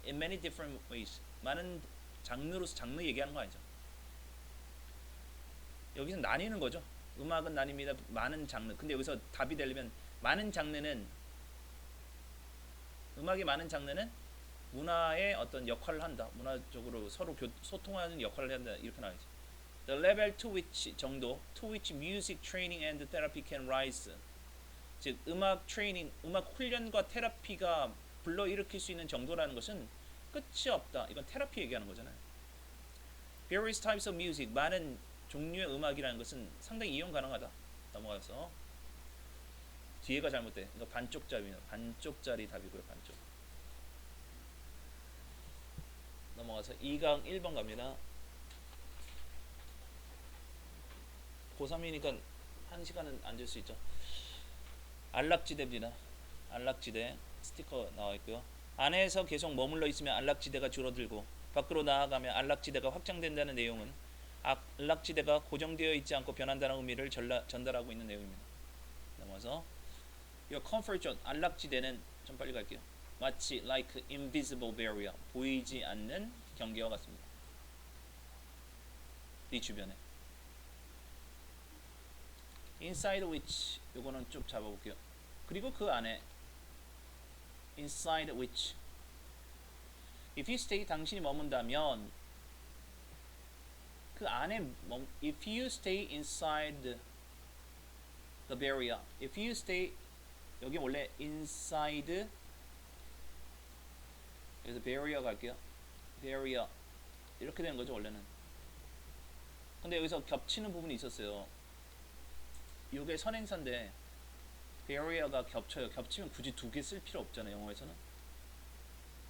in many different ways. 많은 장르로서 장르 얘기하는 거 아니죠. 여기서 나뉘는 거죠. 음악은 나뉩니다. 많은 장르. 근데 여기서 답이 되려면 많은 장르는 음악의 많은 장르는 문화의 어떤 역할을 한다. 문화적으로 서로 소통하는 역할을 한다. 이렇게 나와야지. The level to which 정도 to which music training and therapy can rise. 즉 음악 트레이닝, 음악 훈련과 테라피가 불러일으킬 수 있는 정도라는 것은 끝이 없다. 이건 테라피 얘기하는 거잖아요. Various types of music. 많은 종류의 음악이라는 것은 상당히 이용 가능하다. 넘어가서 뒤에가 잘못돼. 이거 반쪽짜리입니다. 반쪽짜리 답이고요. 반쪽. 넘어가서 2강 1번 갑니다. 고3이니까 1시간은 앉을 수 있죠. 안락지대입니다. 안락지대 스티커 나와 있고요. 안에서 계속 머물러 있으면 안락지대가 줄어들고 밖으로 나아가면 안락지대가 확장된다는 내용은 안락지대가 고정되어 있지 않고 변한다는 의미를 전달하고 있는 내용입니다. 넘어서 Your comfort zone, 안락지대는 좀 빨리 갈게요. 마치 like invisible barrier, 보이지 않는 경계와 같습니다. 네 주변에. Inside which, 요거는 쭉 잡아볼게요. 그리고 그 안에 inside which, if you stay, 당신이 머문다면 그 안에 if you stay inside the barrier, if you stay, 여기 원래 inside, 여기서 barrier 갈게요. barrier 이렇게 되는 거죠 원래는. 근데 여기서 겹치는 부분이 있었어요. 이게 선행사인데 barrier가 겹쳐요. 겹치면 굳이 두 개 쓸 필요 없잖아요. 영어에서는.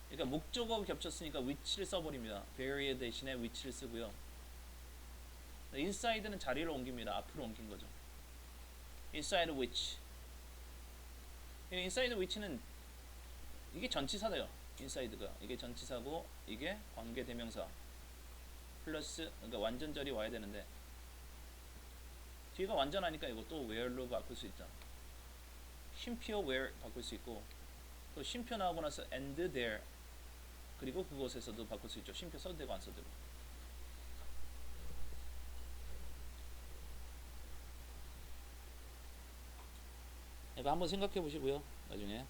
그러니까 목적어가 겹쳤으니까 which를 써버립니다. barrier 대신에 which를 쓰고요. inside는 자리를 옮깁니다. 앞으로 옮긴 거죠. inside which. inside which는 이게 전치사네요. inside가 이게 전치사고 이게 관계 대명사 플러스 그러니까 완전절이 와야 되는데 뒤가 완전하니까 이거 또 where로 바꿀 수 있다. 쉼표 where 바꿀 수 있고 또 쉼표 나오고 나서 and there 그리고 그곳에서도 바꿀 수 있죠. 쉼표 써도 되고 안 써도 되고. 이거 한번 생각해 보시고요. 나중에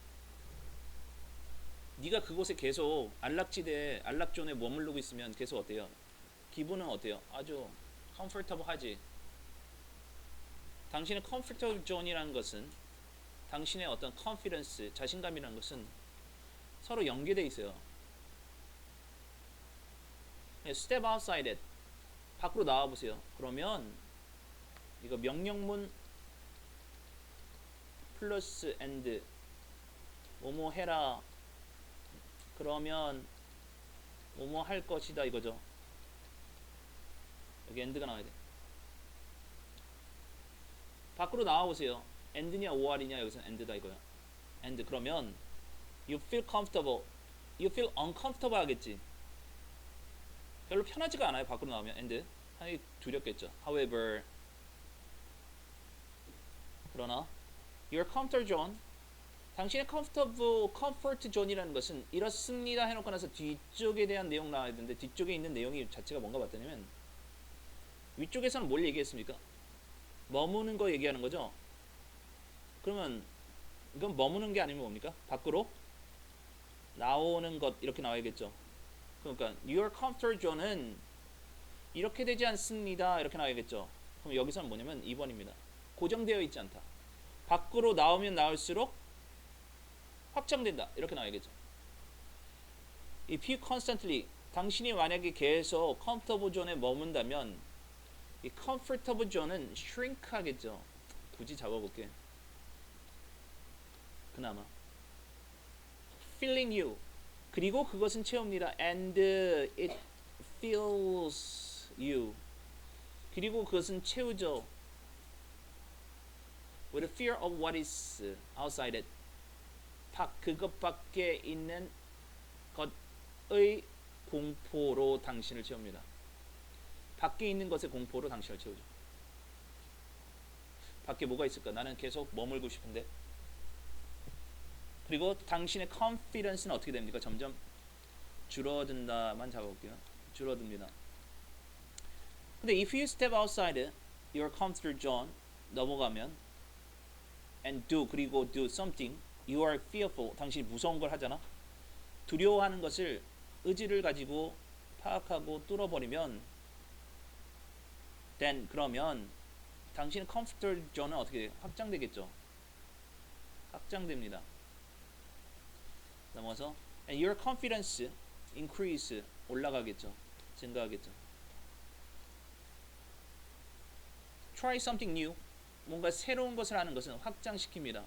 네가 그곳에 계속 안락지대 안락존에 머무르고 있으면 계속 어때요? 기분은 어때요? 아주 comfortable 하지. 당신의 comfortable zone이라는 것은 당신의 어떤 confidence, 자신감이라는 것은 서로 연계되어 있어요. step outside it. 밖으로 나와 보세요. 그러면 이거 명령문 플러스 and 뭐뭐 해라. 그러면 뭐뭐 할 것이다 이거죠. 여기 and가 나와야 돼. 밖으로 나와 보세요. and냐 or이냐 여기서 and다 이거야. and 그러면 you feel comfortable, you feel uncomfortable 하겠지. 별로 편하지가 않아요. 밖으로 나오면 and 상당히 두렵겠죠. However 그러나 your comfort zone 당신의 comfort zone이라는 것은 이렇습니다 해놓고 나서 뒤쪽에 대한 내용 나와야 되는데 뒤쪽에 있는 내용이 자체가 뭔가 봤더니면 위쪽에서는 뭘 얘기했습니까? 머무는 거 얘기하는 거죠. 그러면 이건 머무는 게 아니면 뭡니까? 밖으로 나오는 것 이렇게 나와야겠죠. 그러니까 your comfort zone은 이렇게 되지 않습니다 이렇게 나와야겠죠. 그럼 여기서는 뭐냐면 2번입니다. 고정되어 있지 않다. 밖으로 나오면 나올수록 확장된다 이렇게 나와야겠죠. If you constantly 당신이 만약에 계속 comfortable zone에 머문다면 이 comfortable zone은 shrink 하겠죠. 굳이 잡아볼게. 그나마 filling you 그리고 그것은 채웁니다. and it fills you 그리고 그것은 채우죠. with the fear of what is outside it 그것 밖에 있는 것의 공포로 당신을 채웁니다. 밖에 있는 것의 공포로 당신을 채우죠. 밖에 뭐가 있을까? 나는 계속 머물고 싶은데. 그리고 당신의 confidence는 어떻게 됩니까? 점점 줄어든다만 잡아볼게요. 줄어듭니다. 근데 if you step outside your comfort zone 넘어가면 and do 그리고 do something you are fearful 당신이 무서운 걸 하잖아. 두려워하는 것을 의지를 가지고 파악하고 뚫어버리면 then 그러면 당신의 comfort zone은 어떻게 돼요? 확장되겠죠. 확장됩니다. 넘어서 and your confidence increase 올라가겠죠. 증가하겠죠. try something new 뭔가 새로운 것을 하는 것은 확장시킵니다.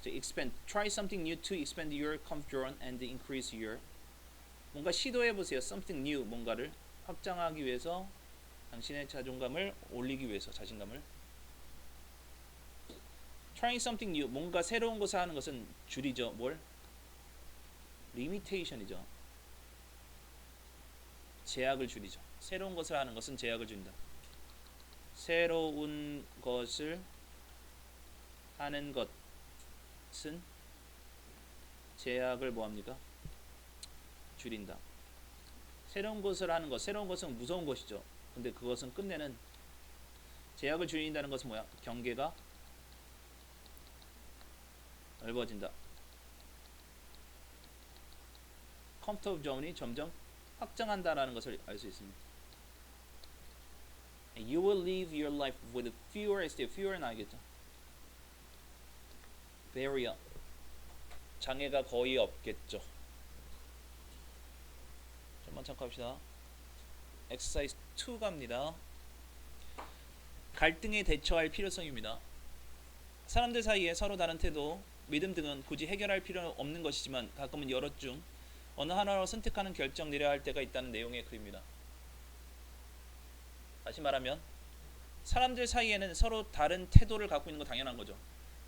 expand try something new to expand your comfort zone and increase your 뭔가 시도해 보세요. something new 뭔가를 확장하기 위해서 당신의 자존감을 올리기 위해서 자신감을 trying something new 뭔가 새로운 것을 하는 것은 줄이죠. 뭘? limitation이죠. 제약을 줄이죠. 새로운 것을 하는 것은 제약을 준다. 새로운 것을 하는 것은 제약을 뭐합니까? 줄인다. 새로운 것을 하는 것, 새로운 것은 무서운 것이죠. 근데 그것은 끝내는 제약을 줄인다는 것은 뭐야? 경계가 넓어진다. comfort zone이 점점 확장한다라는 것을 알 수 있습니다. You will live your life with fewer fewer는 알겠죠? barrier 장애가 거의 없겠죠. 좀만 참고합시다. exercise 2 갑니다. 갈등에 대처할 필요성입니다. 사람들 사이에 서로 다른 태도, 믿음 등은 굳이 해결할 필요는 없는 것이지만 가끔은 여럿 중 어느 하나로 선택하는 결정 내려야 할 때가 있다는 내용의 글입니다. 다시 말하면 사람들 사이에는 서로 다른 태도를 갖고 있는 거 당연한 거죠.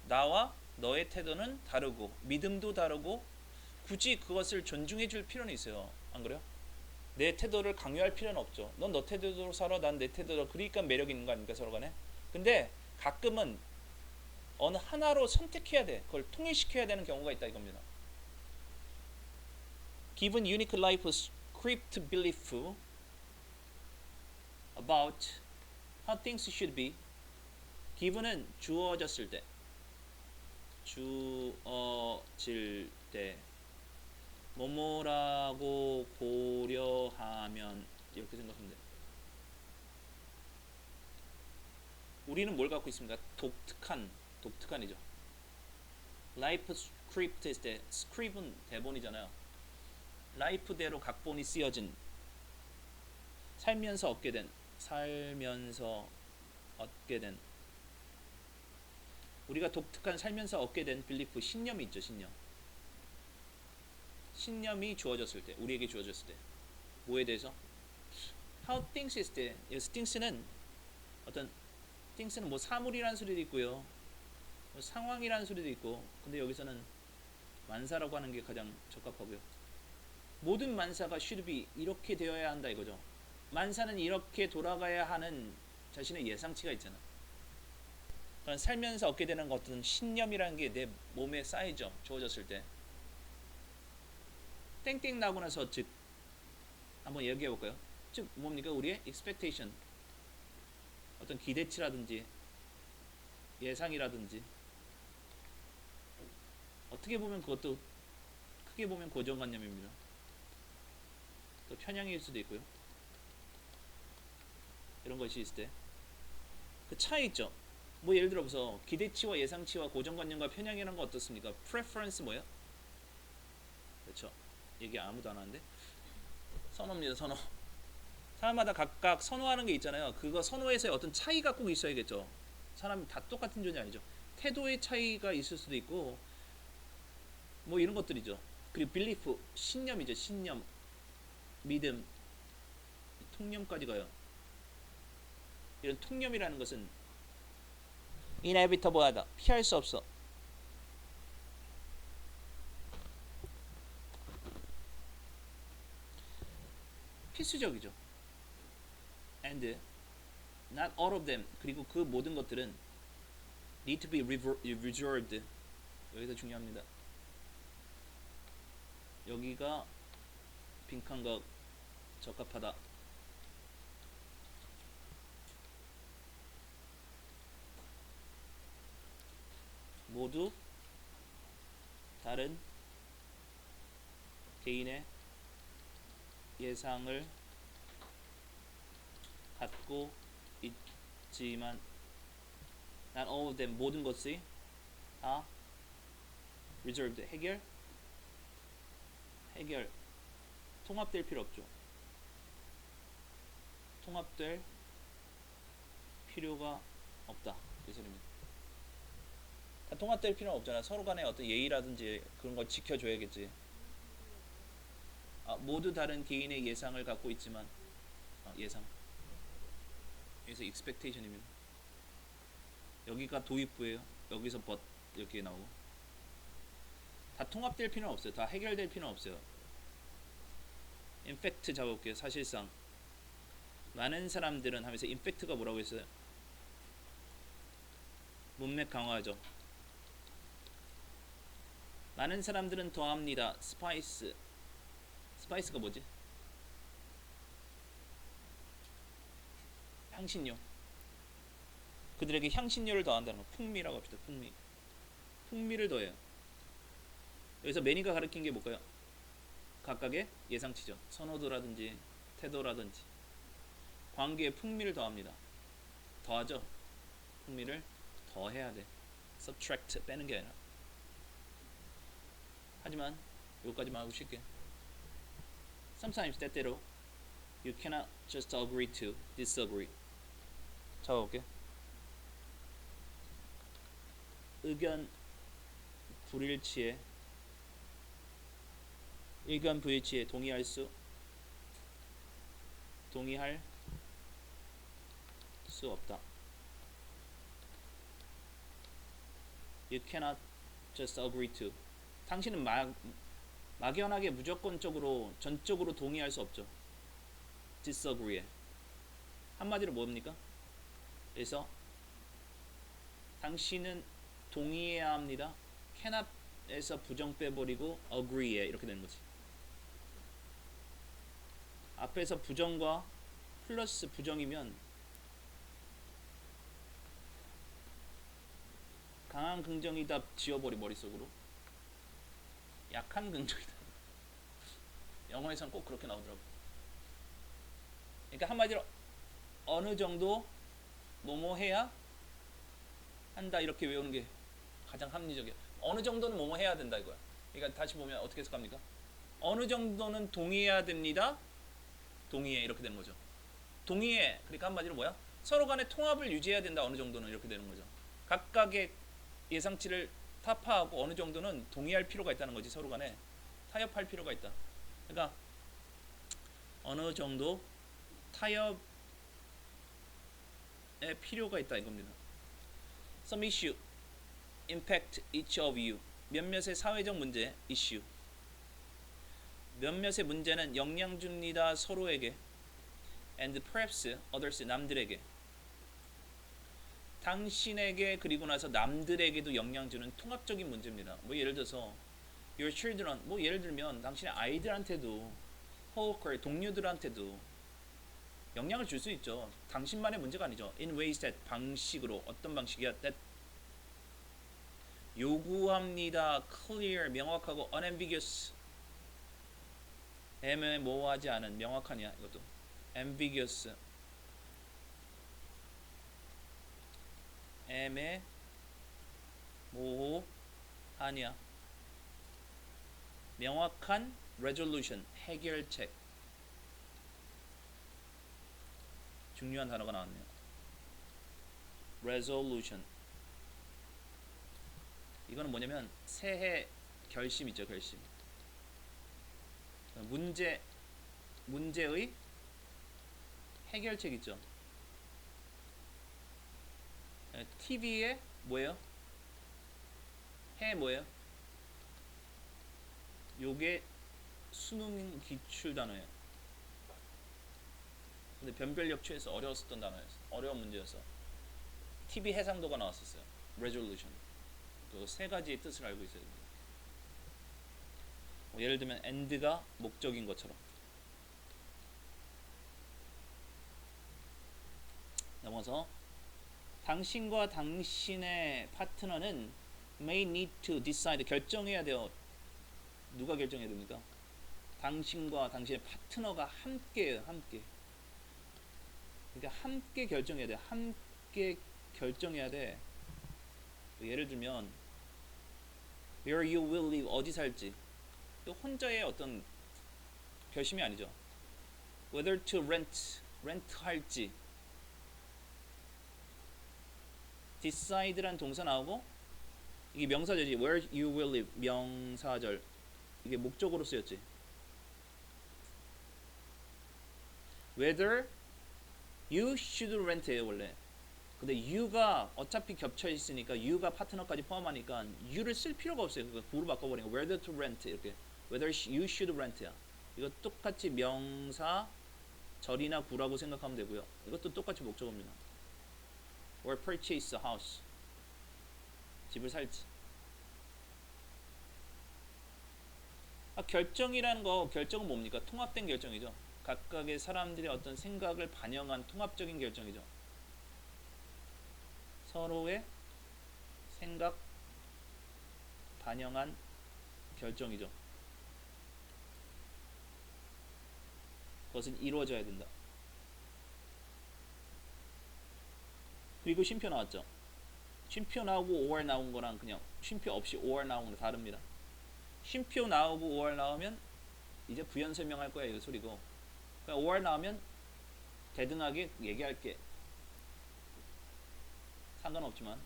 나와 너의 태도는 다르고 믿음도 다르고 굳이 그것을 존중해 줄 필요는 있어요. 안 그래요? 내 태도를 강요할 필요는 없죠. 넌 너 태도로 살아, 난 내 태도로. 그러니까 매력 있는 거 아닙니까, 서로 간에? 근데 가끔은 어느 하나로 선택해야 돼. 그걸 통일시켜야 되는 경우가 있다 이겁니다. Given unique life's script belief about how things should be. given은 주어졌을 때, 주어질 때, 뭐뭐라고 고려하면 이렇게 생각하면 돼. 우리는 뭘 갖고 있습니까? 독특한이죠. 라이프 스크립트 있을 때, 스크립은 대본이잖아요. 라이프대로 각본이 쓰여진, 살면서 얻게 된 우리가 독특한 살면서 얻게 된 빌리프, 신념이 있죠. 신념이 주어졌을 때, 우리에게 주어졌을 때, 뭐에 대해서? How things 있을 때, 여기서 things는 뭐 사물이라는 소리도 있고요, 뭐 상황이라는 소리도 있고, 근데 여기서는 만사라고 하는 게 가장 적합하고요. 모든 만사가 should be 이렇게 되어야 한다 이거죠. 만사는 이렇게 돌아가야 하는 자신의 예상치가 있잖아. 그러니까 살면서 얻게 되는 어떤 신념이라는 게 내 몸에 쌓이죠. 주어졌을 때. 땡땡 나고 나서 즉 한번 얘기해 볼까요? 즉 뭡니까? 우리의 expectation, 어떤 기대치라든지 예상이라든지, 어떻게 보면 그것도 크게 보면 고정관념입니다. 또 편향일 수도 있고요. 이런 것이 있을 때 그 차이 있죠. 뭐 예를 들어서 기대치와 예상치와 고정관념과 편향이라는 거 어떻습니까? preference 뭐예요? 그렇죠. 얘기 아무도 안 하는데 선호입니다. 선호. 사람마다 각각 선호하는 게 있잖아요. 그거 선호에서의 어떤 차이가 꼭 있어야겠죠. 사람이 다 똑같은 존재 아니죠. 태도의 차이가 있을 수도 있고 뭐 이런 것들이죠. 그리고 belief, 신념이죠. 신념, 믿음, 통념까지 가요. 이런 통념이라는 것은 inevitable하다, 피할 수 없어. 필수적이죠. And not all of them, 그리고 그 모든 것들은 need to be reserved. 여기서 중요합니다. 여기가 빈칸과 적합하다. 모두 다른 개인의 예상을 갖고 있지만 not all of them, 모든 것이 다 reserved, 해결 통합될 필요 없죠. 통합될 필요가 없다 그 소리입니다. 다 통합될 필요는 없잖아. 서로 간에 어떤 예의라든지 그런 걸 지켜줘야겠지. 모두 다른 개인의 예상을 갖고 있지만 예상, 여기서 expectation입니다. 여기가 도입부예요. 여기서 but 이렇게 나오고, 다 통합될 필요는 없어요. 다 해결될 필요는 없어요. in fact 잡아볼게요. 사실상 많은 사람들은 하면서 in fact가 뭐라고 했어요? 문맥 강화하죠. 많은 사람들은 더합니다. 스파이스가 뭐지? 향신료. 그들에게 향신료를 더한다는 거. 풍미라고 합시다. 풍미를 더해요. 여기서 매니가 가르친 게 뭘까요? 각각의 예상치죠. 선호도라든지 태도라든지 관계에 풍미를 더합니다. 더하죠. 풍미를 더해야 돼. subtract, 빼는 게 아니라. 하지만 여기까지만 하고 쉽게. Sometimes 때때로 you cannot just agree to disagree. 잡아볼게. 의견 불일치에 동의할 수 없다. You cannot just agree to. 당신은 막연하게 무조건적으로 전적으로 동의할 수 없죠. disagree에. 한마디로 뭡니까? 그래서 당신은 동의해야 합니다. cannot에서 부정 빼버리고 agree에 이렇게 되는 거지. 앞에서 부정과 플러스 부정이면 강한 긍정이다 지워버리 머릿속으로. 약한 긍정이다. 영어에서는 꼭 그렇게 나오더라고. 그러니까 한마디로 어느 정도 뭐뭐 해야 한다 이렇게 외우는 게 가장 합리적이야. 어느 정도는 뭐뭐 해야 된다 이거야. 그러니까 다시 보면 어떻게 해석합니까? 어느 정도는 동의해야 됩니다. 동의해 이렇게 되는 거죠. 동의해. 그러니까 한마디로 뭐야? 서로 간에 통합을 유지해야 된다. 어느 정도는 이렇게 되는 거죠. 각각의 예상치를 타파하고 어느 정도는 동의할 필요가 있다는 거지. 서로 간에 타협할 필요가 있다. 그러니까 어느 정도 타협의 필요가 있다 이겁니다. Some issue impact each of you. 몇몇의 사회적 문제 issue. 몇몇의 문제는 영향 줍니다 서로에게. And perhaps others 남들에게. 당신에게 그리고 나서 남들에게도 영향 주는 통합적인 문제입니다. 뭐 예를 들어서 your children 뭐 예를 들면 당신의 아이들한테도 coworker 동료들한테도 영향을 줄 수 있죠. 당신만의 문제가 아니죠. In ways that 방식으로 어떤 방식이야? That 요구합니다. clear 명확하고 unambiguous 애매모호하지 않은 명확하냐 이것도 ambiguous 애매모호하냐 명확한 resolution 해결책 중요한 단어가 나왔네요. resolution 이거는 뭐냐면 새해 결심이죠. 결심 문제의 해결책 있죠. TV에 뭐예요? 해 뭐예요? 요게 수능 기출 단어예요. 근데 변별력 취해서 어려웠었던 단어였어. 어려운 문제였어. TV 해상도가 나왔었어요. resolution. 그 세 가지의 뜻을 알고 있어야 됩니다. 예를 들면 and가 목적인 것처럼. 넘어서 당신과 당신의 파트너는 may need to decide 결정해야 돼요. 누가 결정해야 됩니까? 당신과 당신의 파트너가 함께해요. 함께. 그러니까 함께 결정해야 돼. 함께 결정해야 돼. 예를 들면 where you will live 어디 살지. 이거 혼자의 어떤 결심이 아니죠. whether to rent 할지. decide란 동사 나오고 이게 명사절이지. where you will live 명사절. 이게 목적으로 쓰였지. whether you should rent예요 원래. 근데 you가 어차피 겹쳐 있으니까 you가 파트너까지 포함하니까 you를 쓸 필요가 없어요. 그러니까 구로 바꿔버리니까 whether to rent 이렇게 whether you should rent야. 이거 똑같이 명사 절이나 구라고 생각하면 되고요. 이것도 똑같이 목적어입니다. or purchase a house 집을 살지. 결정이라는 거 결정은 뭡니까? 통합된 결정이죠. 각각의 사람들의 어떤 생각을 반영한 통합적인 결정이죠. 서로의 생각 반영한 결정이죠. 그것은 이루어져야 된다. 그리고 쉼표 나왔죠. 쉼표 나오고 or 나온 거랑 그냥 쉼표 없이 or 나온 거 다릅니다. 쉼표 나오고 or 나오면 이제 부연 설명할 거야 이 소리고. 그러니까 or 나오면 대등하게 얘기할게. 상관없지만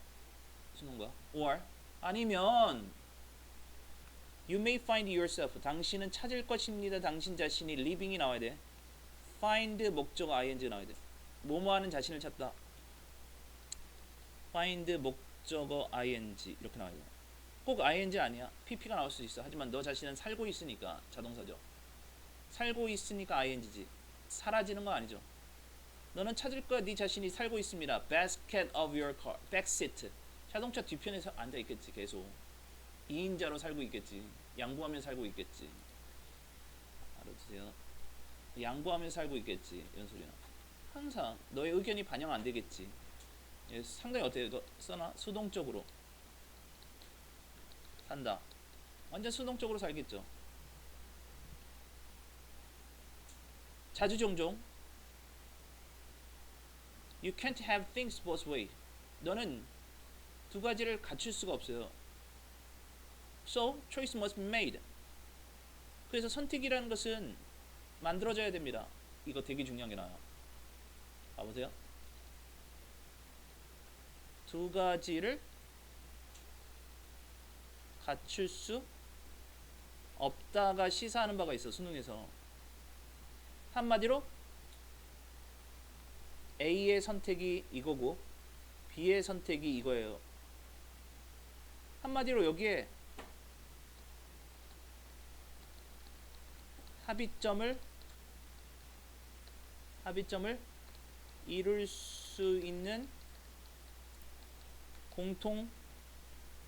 수능과 or 아니면 you may find yourself 당신은 찾을 것입니다. 당신 자신이 living이 나와야 돼. find 목적어 ing 나와야 돼. 뭐뭐 하는 자신을 찾다. find 목적어 ing 이렇게 나와야 돼. 꼭 ing 아니야. pp가 나올 수 있어. 하지만 너 자신은 살고 있으니까 자동사죠. 살고 있으니까 ing지. 사라지는 거 아니죠. 너는 찾을 거야. 네 자신이 살고 있습니다. Basket of your car. backseat. 자동차 뒤편에 앉아 있겠지. 계속 2인자로 살고 있겠지. 양보하며 살고 있겠지. 알아주세요. 양보하며 살고 있겠지. 이런 소리야. 항상 너의 의견이 반영 안 되겠지. 상당히 어때요? 이거 써나? 수동적으로 산다. 완전 수동적으로 살겠죠. 자주 종종 You can't have things both way. 너는 두 가지를 갖출 수가 없어요. So, choice must be made. 그래서 선택이라는 것은 만들어져야 됩니다. 이거 되게 중요한 게 나와요. 봐보세요. 두 가지를 갖출 수 없다가 시사하는 바가 있어. 수능에서. 한마디로 A의 선택이 이거고 B의 선택이 이거예요. 한마디로 여기에 합의점을 이룰 수 있는 공통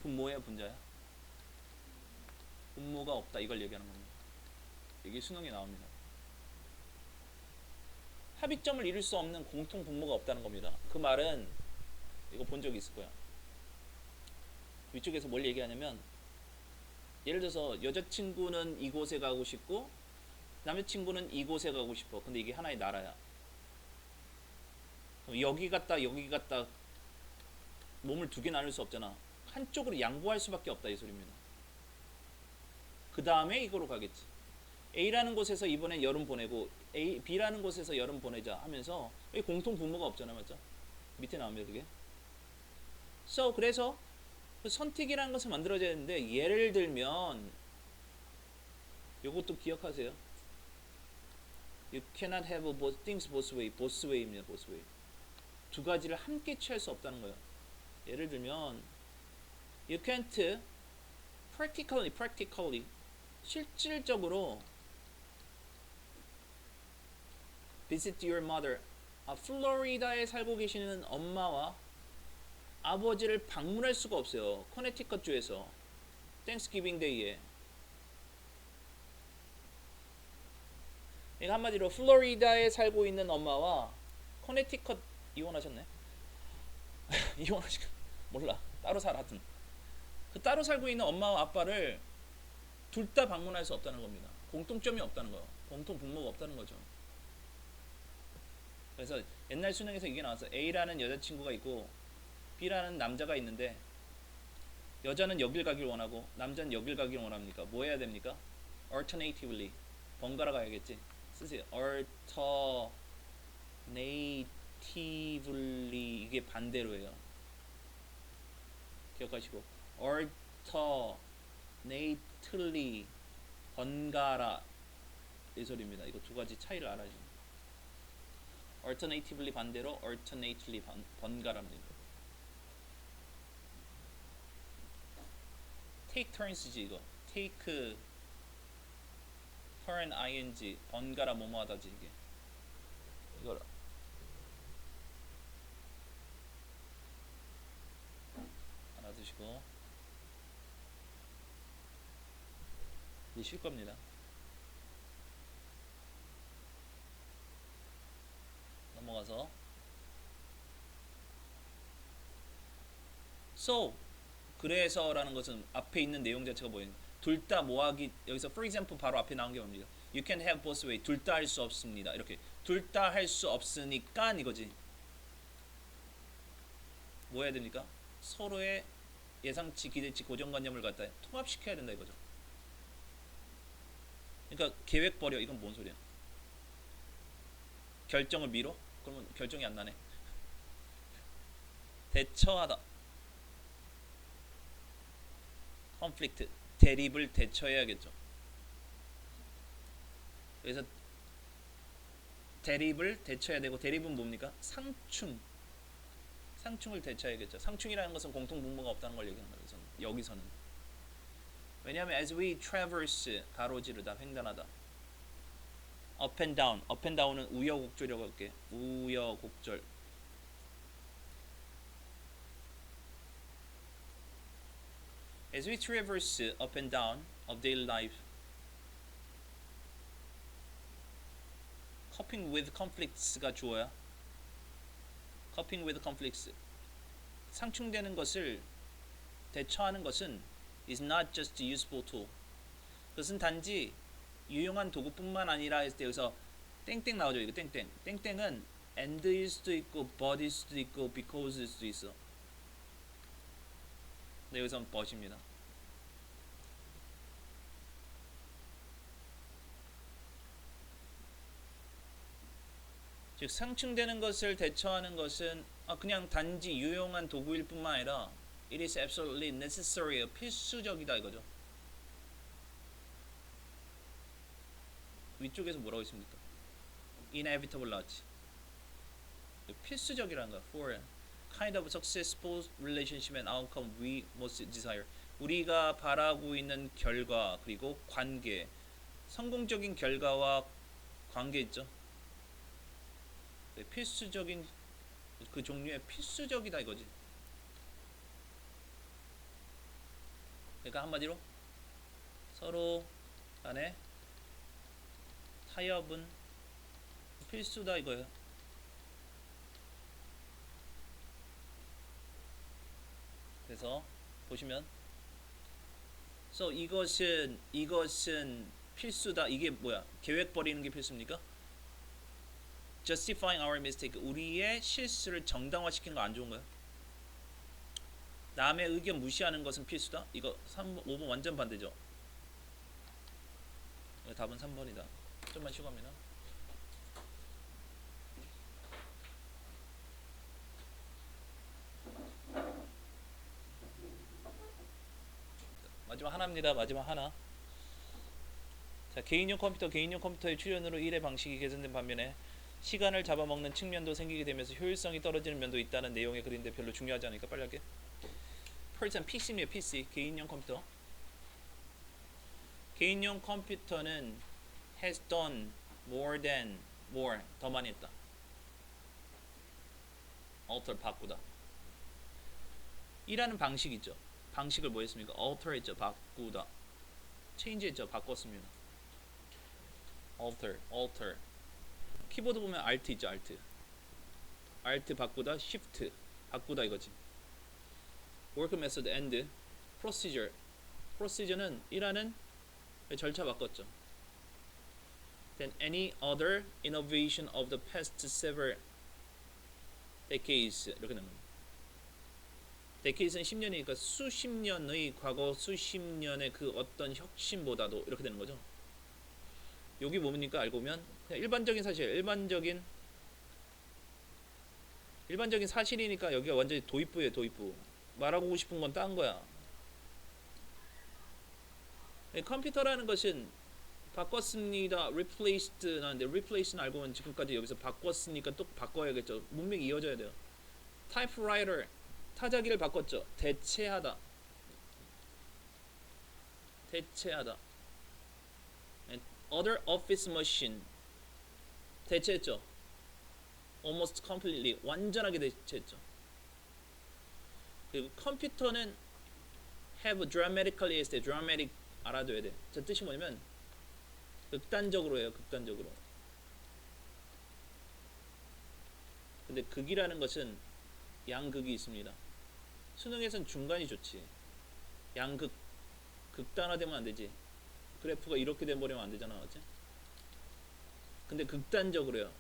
분모야, 분자야? 분모가 없다, 이걸 얘기하는 겁니다. 이게 수능에 나옵니다. 합의점을 이룰 수 없는 공통 분모가 없다는 겁니다. 그 말은 이거 본 적이 있을 거야. 위쪽에서 뭘 얘기하냐면, 예를 들어서 여자친구는 이곳에 가고 싶고 남자친구는 이곳에 가고 싶어. 근데 이게 하나의 나라야. 그럼 여기 갔다 여기 갔다 몸을 두 개 나눌 수 없잖아. 한쪽으로 양보할 수밖에 없다, 이 소리입니다. 그 다음에 이거로 가겠지. A라는 곳에서 이번엔 여름 보내고 B라는 곳에서 여름 보내자 하면서 여기 공통 분모가 없잖아, 맞죠? 밑에 나오면 그게. So, 그래서 그 선택이라는 것을 만들어져야 되는데, 예를 들면 요것도 기억하세요. You cannot have both things both way. both way입니다. both way. 두 가지를 함께 취할 수 없다는 거예요. 예를 들면 You can't practically 실질적으로 visit your mother. 플로리다에 살고 계시는 엄마와 아버지를 방문할 수가 없어요. 커네티컷 주에서 땡스기빙 데이에. 그러니까 한마디로 플로리다에 살고 있는 엄마와 커네티컷 이혼하셨네. 이혼하시 몰라. 따로 살아. 하여튼 그 따로 살고 있는 엄마와 아빠를 둘 다 방문할 수 없다는 겁니다. 공통점이 없다는 거예요. 공통 분모가 없다는 거죠. 그래서 옛날 수능에서 이게 나왔어. A라는 여자친구가 있고 B라는 남자가 있는데, 여자는 여길 가길 원하고 남자는 여길 가길 원합니까? 뭐 해야 됩니까? Alternatively. 번갈아 가야겠지. 쓰세요. Alternatively. 이게 반대로예요. 기억하시고. Alternately. 번갈아. 이 소리입니다. 이거 두 가지 차이를 알아야죠. Alternatively 반대로, alternately 번갈아입니다. Take turns지 이거. Take turn ing 번갈아 뭐뭐하다지 이게. 이거 알아두시고 이제 쉴 겁니다. 넘어가서 So 그래서라는 것은 앞에 있는 내용 자체가 뭐예요? 둘 다 뭐하기. 여기서 for example 바로 앞에 나온 게 뭡니까? You can have both way. 둘 다 할 수 없습니다. 이렇게 둘 다 할 수 없으니까 이거지. 뭐 해야 됩니까? 서로의 예상치, 기대치, 고정관념을 갖다 통합시켜야 된다 이거죠. 그러니까 계획 버려. 이건 뭔 소리야? 결정을 미뤄? 그러면 결정이 안 나네. 대처하다. 컨플릭트. 대립을 대처해야겠죠. 그래서 대립을 대처해야 되고, 대립은 뭡니까? 상충. 상충을 대처해야겠죠. 상충이라는 것은 공통 분모가 없다는 걸 얘기하는 거예요. 여기서는 왜냐하면 as we traverse 가로지르다 횡단하다. up and down. up and down은 우여곡절이라고 할게. 우여곡절. as we traverse up and down of daily life. coping with conflicts가 주어야. coping with conflicts. 상충되는 것을 대처하는 것은 is not just a useful tool. 그것은 단지 유용한 도구뿐만 아니라 했을 때 여기서 땡땡 나오죠. 이거 땡땡. 땡땡은 and일 수도 있고 but일 수도 있고 because일 수도 있어. 근데 여기서는 but입니다. 즉 상충되는 것을 대처하는 것은 그냥 단지 유용한 도구일 뿐만 아니라 it is absolutely necessary, 필수적이다 이거죠. 위쪽에서 뭐라고 있습니까? inevitable 나왔지. 필수적이라는 거야. for kind of successful relationship and outcome we most desire. 우리가 바라고 있는 결과 그리고 관계, 성공적인 결과와 관계 있죠. 필수적인 그 종류의 필수적이다 이거지. 그러니까 한마디로 서로 간에 타협은 필수다 이거예요. 그래서 보시면 so 이것은 필수다. 이게 뭐야? 계획 버리는 게 필수입니까? justifying our mistake. 우리의 실수를 정당화시키는 거 안 좋은 거야? 남의 의견 무시하는 것은 필수다. 이거 5번 완전 반대죠. 답은 3번이다. 좀만 쉬고 합니다. 마지막 하나입니다. 마지막 하나. 자, 개인용 컴퓨터의 출현으로 일의 방식이 개선된 반면에 시간을 잡아먹는 측면도 생기게 되면서 효율성이 떨어지는 면도 있다는 내용의 글인데 별로 중요하지 않으니까 빨리 할게. 일단 PC입니다. PC. 개인용 컴퓨터. 개인용 컴퓨터는 has done more than more. 더 많이 했다. alter 바꾸다. 일하는 방식 있죠. 방식을 뭐 했습니까? alter 했죠. 바꾸다. change 했죠. 바꿨습니다. alter. 키보드 보면 alt 있죠. alt 바꾸다. shift 바꾸다 이거지. work method and procedure는 일하는 절차 바꿨죠. Then any other innovation of the past several decades 이렇게 되는 겁니다. decades는 10년이니까 수십 년의 과거 수십 년의 그 어떤 혁신보다도 이렇게 되는 거죠. 여기 뭡니까? 알고 보면 그냥 일반적인 사실, 일반적인 사실이니까 여기가 완전히 도입부예요. 도입부. 말하고 싶은 건 딴 거야. 컴퓨터라는 것은 바꿨습니다. replaced 나는데 replace는 알고 보면 지금까지 여기서 바꿨으니까 또 바꿔야겠죠. 문맥이 이어져야 돼요. typewriter 타자기를 바꿨죠. 대체하다. And other office machine 대체했죠. almost completely 완전하게 대체했죠. 그리고 컴퓨터는 have dramatically 했을 때 dramatic 알아둬야 돼. 저 뜻이 뭐냐면 극단적으로 해요. 극단적으로. 근데 극이라는 것은 양극이 있습니다. 수능에선 중간이 좋지. 양극 극단화되면 안 되지. 그래프가 이렇게 돼버리면 안 되잖아. 그치? 근데 극단적으로요.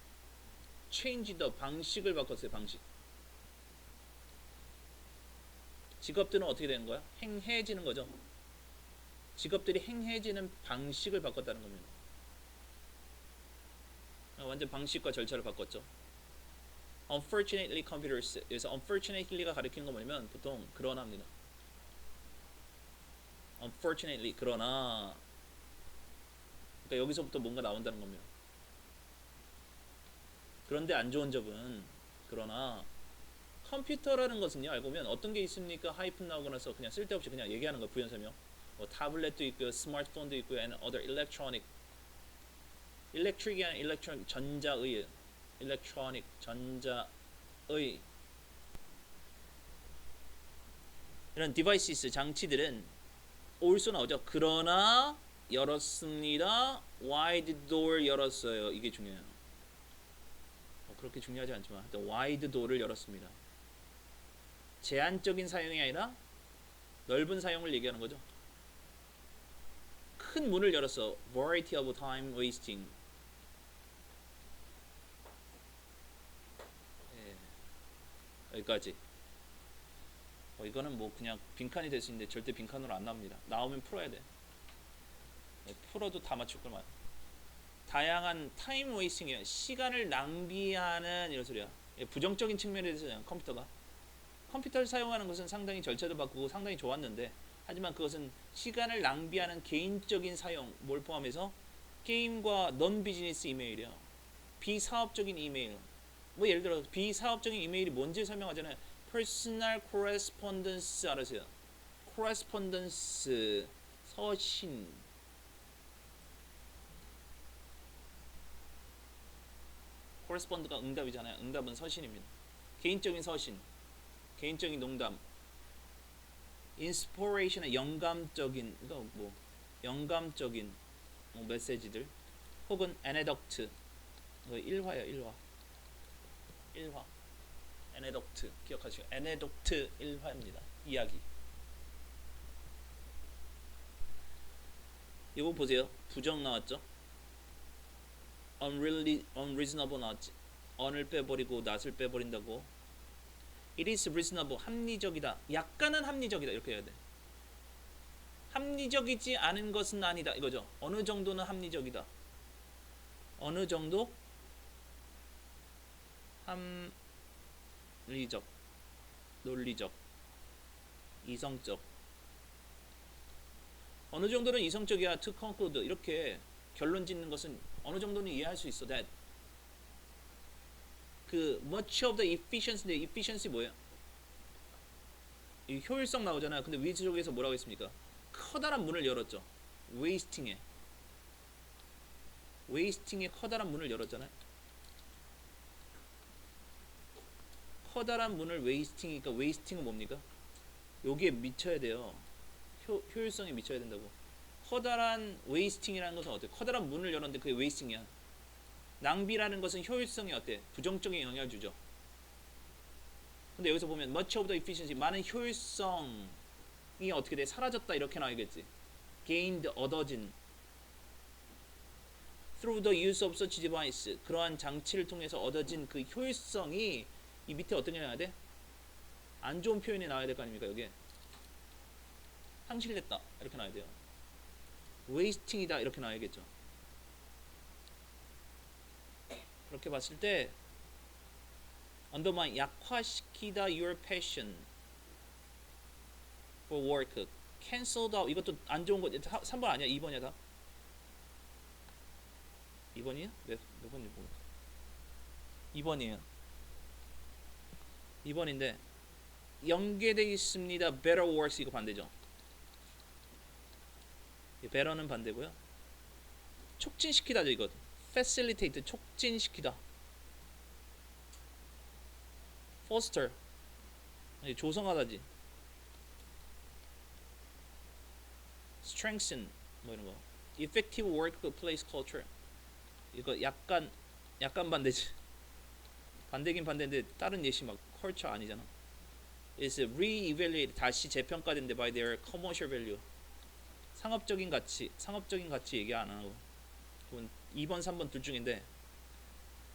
change the 방식을 바꿨어요. 방식. 직업들은 어떻게 되는 거야? 행해지는 거죠. 직업들이 행해지는 방식을 바꿨다는 겁니다. 완전 방식과 절차를 바꿨죠. Unfortunately computers 여기서 unfortunately가 가리키는 건 뭐냐면 보통 그러나입니다. Unfortunately 그러나 그러니까 여기서부터 뭔가 나온다는 겁니다. 그런데 안 좋은 점은 그러나 컴퓨터라는 것은요 알고 보면 어떤 게 있습니까? 하이픈 나오고 나서 그냥 쓸데없이 그냥 얘기하는 거 부연 설명. 뭐 타블렛도 있고요, 스마트폰도 있고요, and other electronic. electric이 아니라 electronic 전자의, electronic 전자의 이런 devices 장치들은 also 나오죠. 그러나 열었습니다. wide door 열었어요. 이게 중요해요. 그렇게 중요하지 않지만 wide door를 열었습니다. 제한적인 사용이 아니라 넓은 사용을 얘기하는 거죠. 큰 문을 열었어. variety of time wasting. 여기까지. 이거는 뭐 그냥 빈칸이 될 수 있는데 절대 빈칸으로 안 나옵니다. 나오면 풀어야 돼. 풀어도 다 맞출 걸만. 다양한 타임 웨이스팅이에요. 시간을 낭비하는 이런 소리야. 부정적인 측면에 대해서 컴퓨터를 사용하는 것은 상당히 절차도 바꾸고 상당히 좋았는데, 하지만 그것은 시간을 낭비하는 개인적인 사용, 뭘 포함해서 게임과 넌 비즈니스 이메일이요. 비사업적인 이메일. 뭐 예를 들어 비사업적인 이메일이 뭔지 설명하잖아요. Personal correspondence 알아서요. correspondence 서신. correspond가 응답이잖아요. 응답은 서신입니다. 개인적인 서신, 개인적인 농담. inspiration은 영감적인, 뭐 영감적인 메시지들, 혹은 anecdote. 일화예요, 일화. anecdote 기억하시고, anecdote 일화입니다. 이야기. 이거 보세요. 부정 나왔죠? unreasonable 나왔지. on을 빼버리고 not을 빼버린다고. It is reasonable. 합리적이다. 약간은 합리적이다. 이렇게 해야 돼. 합리적이지 않은 것은 아니다. 이거죠. 어느 정도는 합리적이다. 어느 정도 합리적, 논리적, 이성적. 어느 정도는 이성적이야. To conclude. 이렇게 결론 짓는 것은 어느 정도는 이해할 수 있어. That 그 much of the efficiency인데 efficiency 뭐예요? 이 효율성 나오잖아요. 근데 위쪽에서 뭐라고 했습니까? 커다란 문을 열었죠. 웨이스팅에 커다란 문을 열었잖아요. 커다란 문을 웨이스팅이니까 웨이스팅은 뭡니까? 여기에 미쳐야 돼요. 효율성에 미쳐야 된다고. 커다란 웨이스팅이라는 것은 어때? 커다란 문을 열었는데 그게 웨이스팅이야. 낭비라는 것은 효율성이 어때? 부정적인 영향을 주죠. 근데 여기서 보면 much of the efficiency, 많은 효율성이 어떻게 돼? 사라졌다 이렇게 나와야겠지. gained, 얻어진. through the use of such device, 그러한 장치를 통해서 얻어진 그 효율성이 이 밑에 어떤 게 나와야 돼? 안 좋은 표현이 나와야 될 거 아닙니까? 여기에 상실됐다 이렇게 나와야 돼요. wasting이다 이렇게 나와야겠죠. 그렇게 봤을 때 undermine, 약화시키다 your passion for work. cancelled out, 이것도 안 좋은 거. 3번 아니야? 2번이야 다? 2번이야? 몇 번인지 모르겠어. 2번이에요. 2번인데 연계되어 있습니다. better works, 이거 반대죠. better는 반대고요. 촉진시키다죠. 이거 facilitate, 촉진시키다. foster, 조성하다지. strengthen, 뭐 이런 거. effective workplace culture, 이거 약간 반대지. 반대긴 반대인데 다른 예시 막 culture 아니잖아. is re-evaluated, 다시 재평가된데 by their commercial value. 상업적인 가치 얘기 안 하고. 2번, 3번 둘 중인데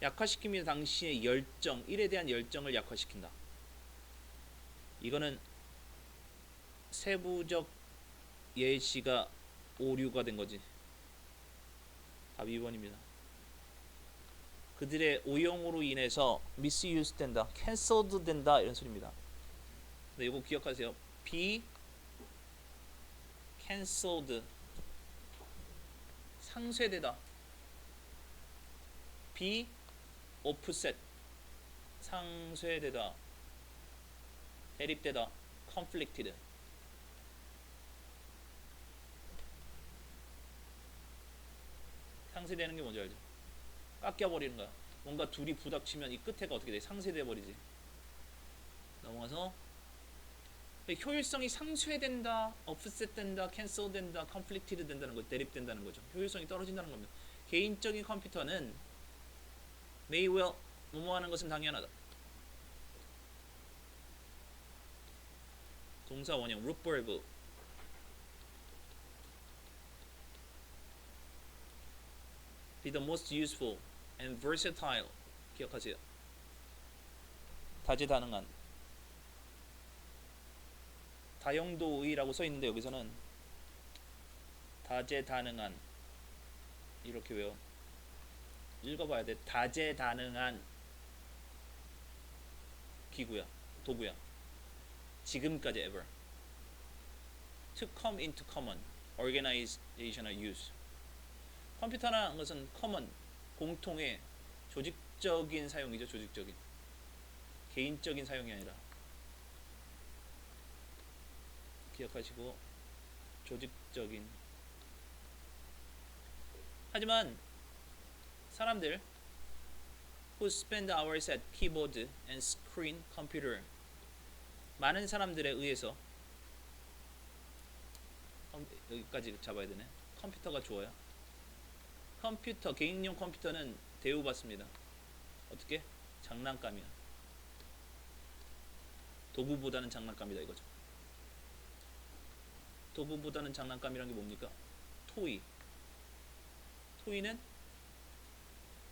약화시키면 당시의 열정, 일에 대한 열정을 약화시킨다. 이거는 세부적 예시가 오류가 된 거지. 답 2번입니다. 그들의 오용으로 인해서 misuse 된다, cancelled 된다 이런 소리입니다. 근데 이거 기억하세요. be cancelled, 상쇄되다. be offset, 상쇄되다, 대립되다, conflicted. 상쇄되는 게 뭔지 알죠? 깎여버리는 거야. 뭔가 둘이 부닥치면 이 끝에가 어떻게 돼? 상쇄돼 버리지. 넘어가서 효율성이 상쇄된다, offset된다, cancel된다, conflicted 된다는 거, 대립된다는 거죠. 효율성이 떨어진다는 겁니다. 개인적인 컴퓨터는 may well 뭐뭐 하는 것은 당연하다. 동사 원형 root verb be the most useful and versatile. 기억하세요. 다재다능한 다용도의라고 써 있는데 여기서는 다재다능한 이렇게 외워. 읽어봐야 돼. 다재다능한 기구야, 도구야. 지금까지 ever. To come into common organizational use. 컴퓨터라는 것은 common, 공통의 조직적인 사용이죠. 조직적인. 개인적인 사용이 아니라. 기억하시고 조직적인. 하지만 사람들 who spend hours at keyboard and screen computer 많은 사람들에 의해서 여기까지 잡아야 되네. 컴퓨터가 좋아요. 컴퓨터, 개인용 컴퓨터는 대우받습니다. 어떻게? 장난감이야. 도구보다는 장난감이다 이거죠. 도구보다는 장난감이란 게 뭡니까? 토이. 토이는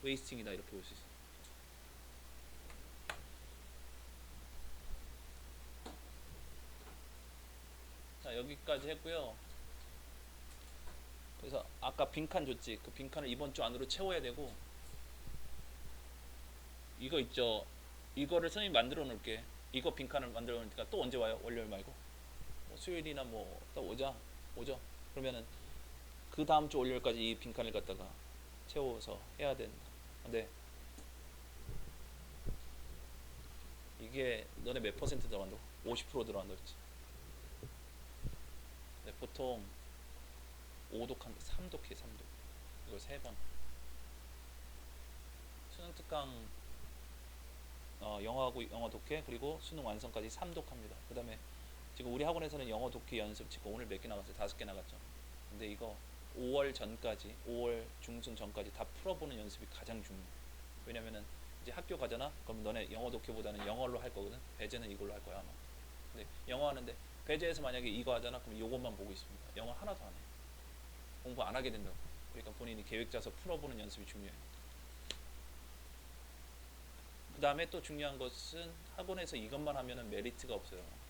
웨이스팅이다 이렇게 볼 수 있어요. 자 여기까지 했고요. 그래서 아까 빈칸 줬지. 그 빈칸을 이번 주 안으로 채워야 되고 이거 있죠. 이거를 선생님이 만들어 놓을게. 이거 빈칸을 만들어 놓으니까 또 언제 와요? 월요일 말고 뭐 수요일이나 뭐 또 오죠. 그러면은 그 다음 주 월요일까지 이 빈칸을 갖다가 채워서 해야 된다. 근데 이게 너네 몇 퍼센트 들어간다고? 50% 들어간다고 했지. 근데 보통 5독한데 3독해 3독. 이걸 3번. 수능 특강 영어하고 영어 독해 그리고 수능 완성까지 3독합니다. 그 다음에 지금 우리 학원에서는 영어 독해 연습 지금 오늘 몇 개 나갔어요? 5개 나갔죠. 근데 이거 5월 전까지 5월 중순 전까지 다 풀어보는 연습이 가장 중요해. 왜냐면은 이제 학교 가잖아. 그럼 너네 영어 독해보다는 영어로 할 거거든. 배제는 이걸로 할 거야 아마. 근데 영어 하는데 배제해서 만약에 이거 하잖아. 그럼 이것만 보고 있습니다. 영어 하나도 안 해. 공부 안 하게 된다고. 그러니까 본인이 계획 짜서 풀어보는 연습이 중요해. 그 다음에 또 중요한 것은 학원에서 이것만 하면은 메리트가 없어요.